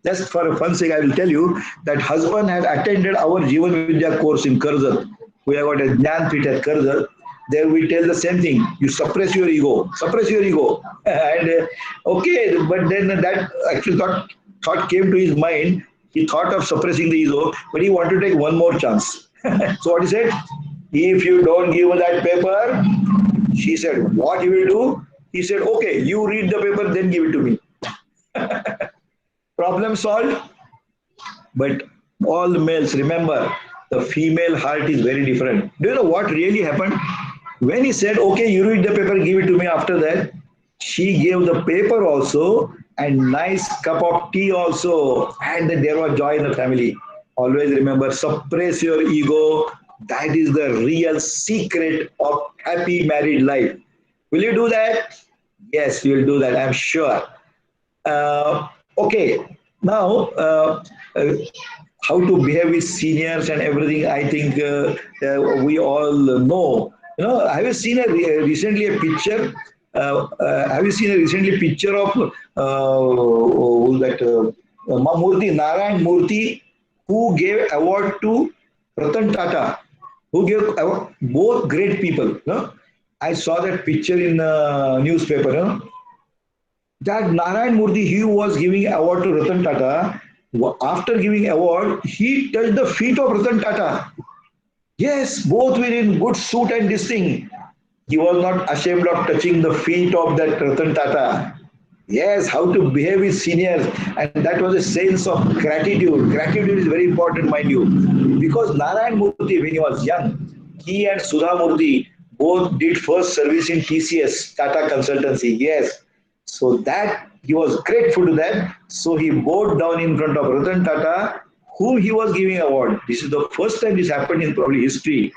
Just for a fun sake, I will tell you that husband had attended our Jeevan Vidya course in Karzat. We have got a Jnan Pit at Karzat. There we tell the same thing. You suppress your ego. Suppress your ego. And okay, but then that actually thought came to his mind. He thought of suppressing the ego, but he wanted to take one more chance. So what he said? "If you don't give her that paper," she said, "what you will do?" He said, "Okay, you read the paper, then give it to me." Problem solved. But all the males, remember, the female heart is very different. Do you know what really happened? When he said, "Okay, you read the paper, give it to me," after that, she gave the paper also and nice cup of tea also. And then there was joy in the family. Always remember, suppress your ego. That is the real secret of happy married life. Will you do that? Yes, you will do that, I'm sure. Okay, now how to behave with seniors and everything. I think we all know. Have you seen recently a picture? Have you seen a recently picture of that Murthy Narayan Murthy, who gave award to Ratan Tata, who gave both great people. No? I saw that picture in newspaper. That Narayan Murthy, he was giving award to Ratan Tata. After giving award, he touched the feet of Ratan Tata. Yes, both were in good suit and this thing. He was not ashamed of touching the feet of that Ratan Tata. Yes, how to behave with seniors. And that was a sense of gratitude. Gratitude is very important, mind you. Because Narayan Murthy, when he was young, he and Sudha Murthy both did first service in TCS, Tata Consultancy. Yes. So that he was grateful to that. So he bowed down in front of Ratan Tata, whom he was giving award. This is the first time this happened in probably history.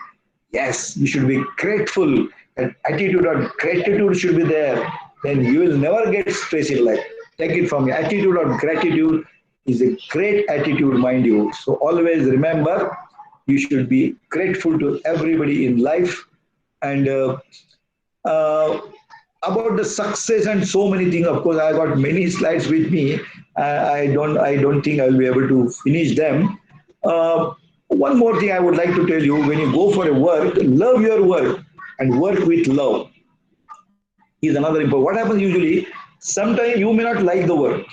Yes, you should be grateful. And attitude of gratitude should be there. Then you will never get stress in life. Take it from me. Attitude of gratitude is a great attitude, mind you. So always remember, you should be grateful to everybody in life. And uh, about the success and so many things. Of course, I got many slides with me. I don't think I will be able to finish them. One more thing I would like to tell you: when you go for a work, love your work and work with love is another important. What happens usually? Sometimes you may not like the work.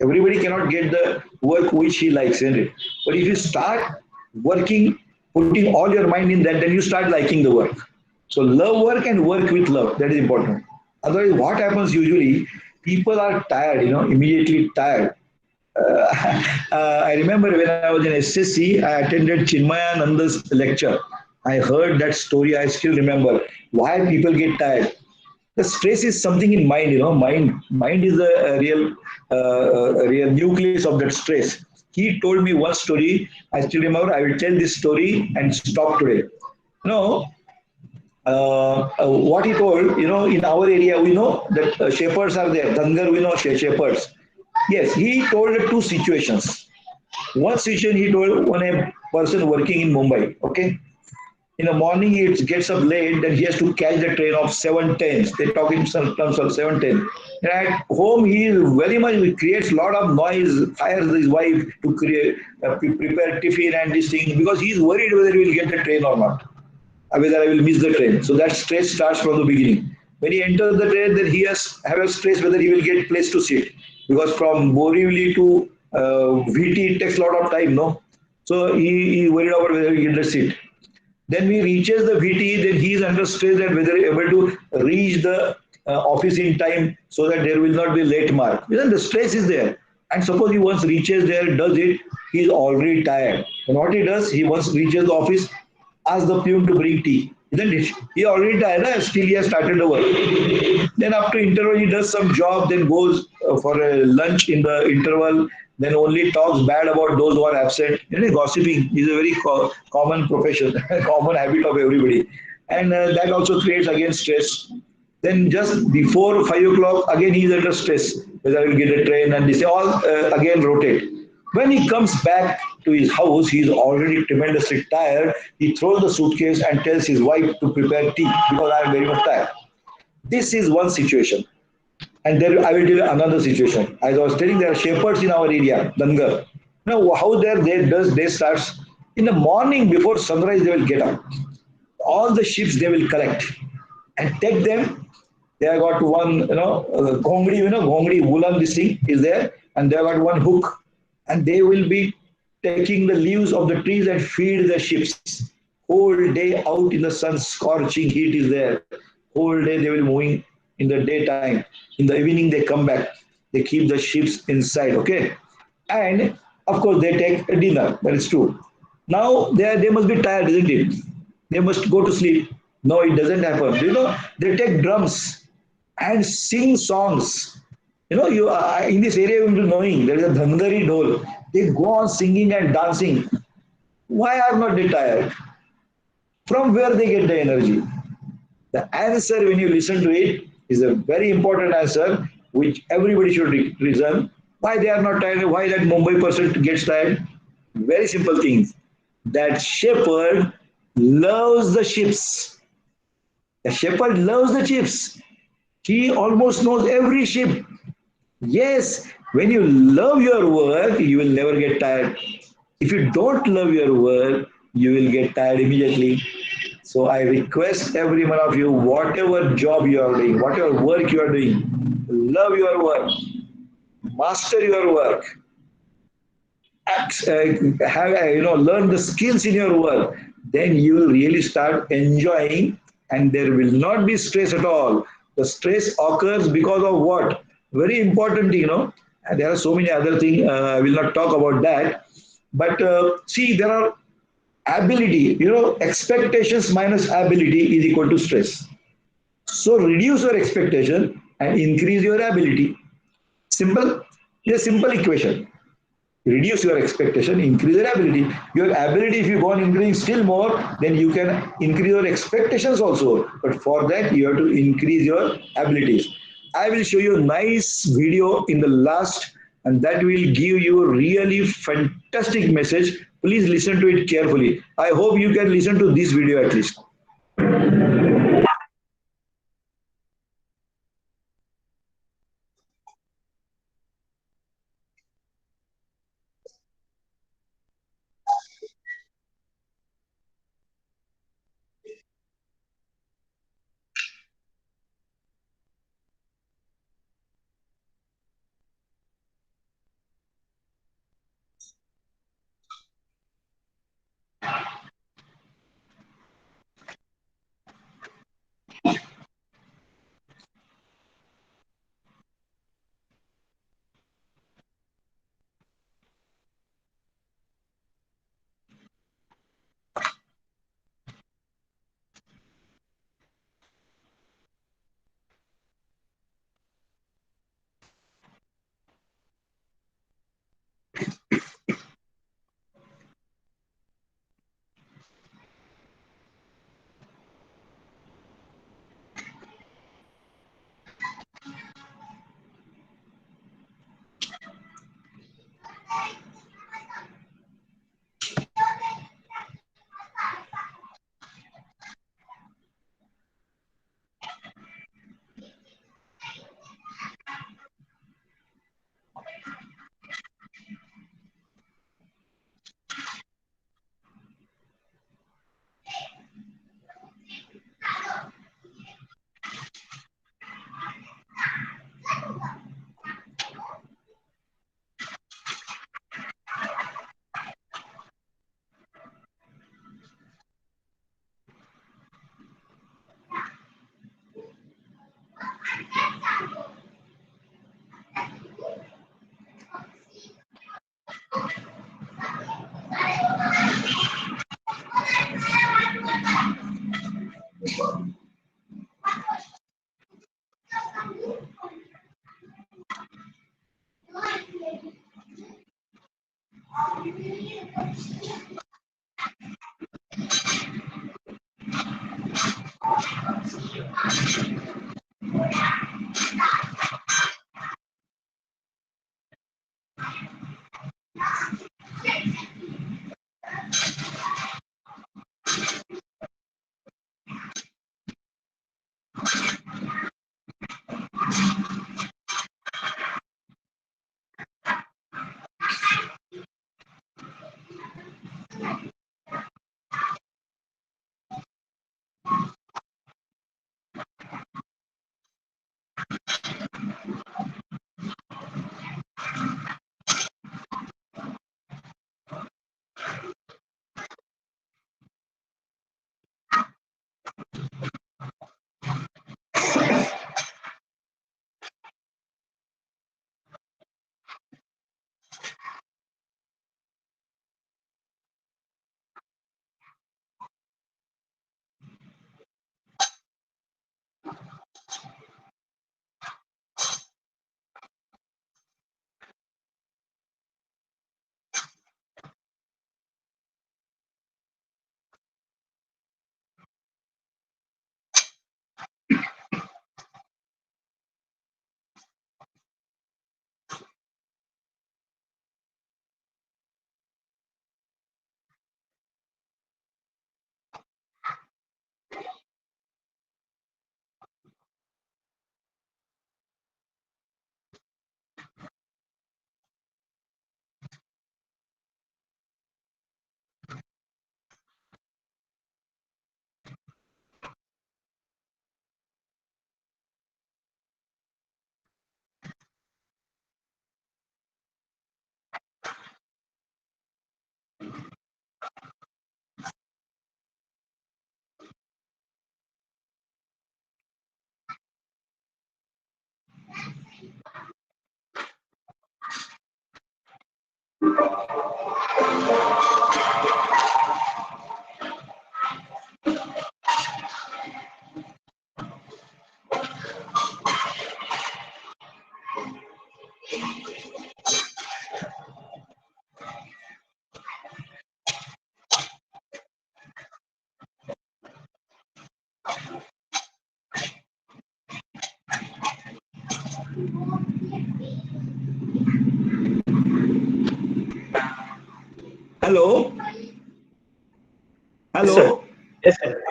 Everybody cannot get the work which he likes, isn't it? But if you start working, putting all your mind in that, then you start liking the work. So love work and work with love. That is important. Otherwise, what happens usually? People are tired, immediately tired. I remember when I was in SSC, I attended Chinmayananda's lecture. I heard that story. I still remember why people get tired. The stress is something in mind, mind is a real nucleus of that stress. He told me one story. I still remember. I will tell this story and stop today. know what he told, in our area, we know that shepherds are there. Dangar, we know shepherds. Yes, he told two situations. One situation he told, when a person working in Mumbai, okay, in the morning he gets up late, then he has to catch the train of 7:10. They talk in some terms of 7:10. And at home he very much creates a lot of noise, fires his wife to create prepare tiffin and this thing, because he is worried whether he will get the train or not, whether I will miss the train. So that stress starts from the beginning. When he enters the train, then he has have a stress whether he will get place to sit, because from Borivali to VT it takes a lot of time, no. So he worried about whether he will get the seat. Then we reaches the VT, then he is under stress that whether he able to reach the office in time so that there will not be late mark. Then the stress is there. And suppose he once reaches there, does it, he is already tired. And what he does, he once reaches the office, asks the peon to bring tea. Isn't it? He already tired, still he has started the work. Then after interval, he does some job, then goes for a lunch in the interval, then only talks bad about those who are absent. Gossiping is a very common profession, common habit of everybody. And that also creates again stress. Then just before 5 o'clock, again he is under stress, whether I will get a train, and this all again rotate. When he comes back to his house, he is already tremendously tired. He throws the suitcase and tells his wife to prepare tea because I am very much tired. This is one situation. And then I will tell you another situation. As I was telling, there are shepherds in our area, Dangar. Now, how their day starts? In the morning before sunrise, they will get up. All the ships they will collect and take them. They have got one, gongri, gongri, woolen this thing is there, and they have got one hook, and they will be taking the leaves of the trees and feed the ships. Whole day out in the sun, scorching heat is there. Whole day they will moving in the daytime. In the evening they come back. They keep the ships inside. Okay, and of course they take a dinner. That is true. Now they must be tired, isn't it? They must go to sleep. No, it doesn't happen. They take drums and sing songs. You in this area you will be knowing there is a Dhandari Dhol. They go on singing and dancing. Why are not they tired? From where they get the energy? The answer, when you listen to it, is a very important answer which everybody should reason. Why they are not tired? Why that Mumbai person gets tired? Very simple things. That shepherd loves the ships. The shepherd loves the ships. He almost knows every ship. Yes, when you love your work, you will never get tired. If you don't love your work, you will get tired immediately. So I request every one of you, whatever job you are doing, whatever work you are doing, love your work, master your work, learn the skills in your work. Then you will really start enjoying, and there will not be stress at all. The stress occurs because of what? Very important, and there are so many other things. I will not talk about that. But see, there are ability, expectations minus ability is equal to stress. So reduce your expectation and increase your ability. Simple. It's a simple equation. Reduce your expectation, increase your ability. Your ability, if you go on increasing still more, then you can increase your expectations also. But for that, you have to increase your abilities. I will show you a nice video in the last, and that will give you a really fantastic message. Please listen to it carefully. I hope you can listen to this video at least. Hello. Yes, sir. Hello. Yes, sir.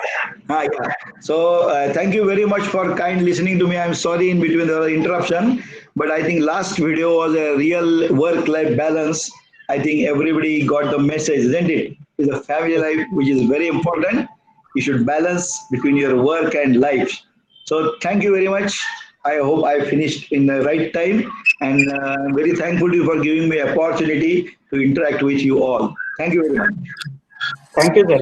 Yeah. So thank you very much for kind listening to me. I'm sorry in between the interruption, but I think last video was a real work-life balance. I think everybody got the message, isn't it? It's a family life, which is very important. You should balance between your work and life. So thank you very much. I hope I finished in the right time, and I'm very thankful to you for giving me opportunity to interact with you all. Thank you very much. Thank you, sir.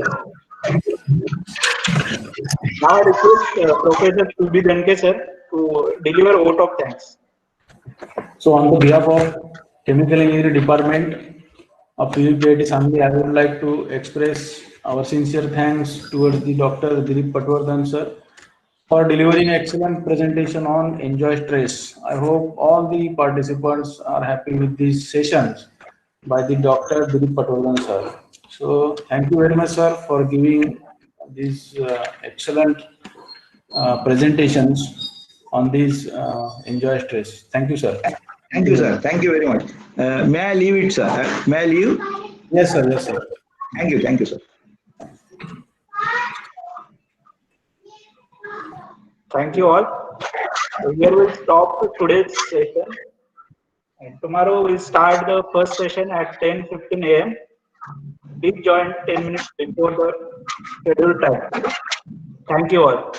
Now I request Professor Subi Danke, sir, to deliver vote of thanks. So on the behalf of Chemical Engineering Department of PVPIT Sangli, I would like to express our sincere thanks towards the Dr. Dilip Patawardhan sir for delivering excellent presentation on Enjoy Stress. I hope all the participants are happy with these sessions by the Dr. Dilip Patawardhan sir. So thank you very much sir for giving these excellent presentations on these Enjoy Stress. Thank you sir. Thank Thank you you, very sir. much. Thank you very much. May I leave it, sir? May I leave? Yes sir, yes sir. Thank you. Thank you, sir. Thank you all. So here we'll stop today's session. And tomorrow we'll start the first session at 10:15 a.m. Please join 10 minutes before the scheduled time. Thank you all.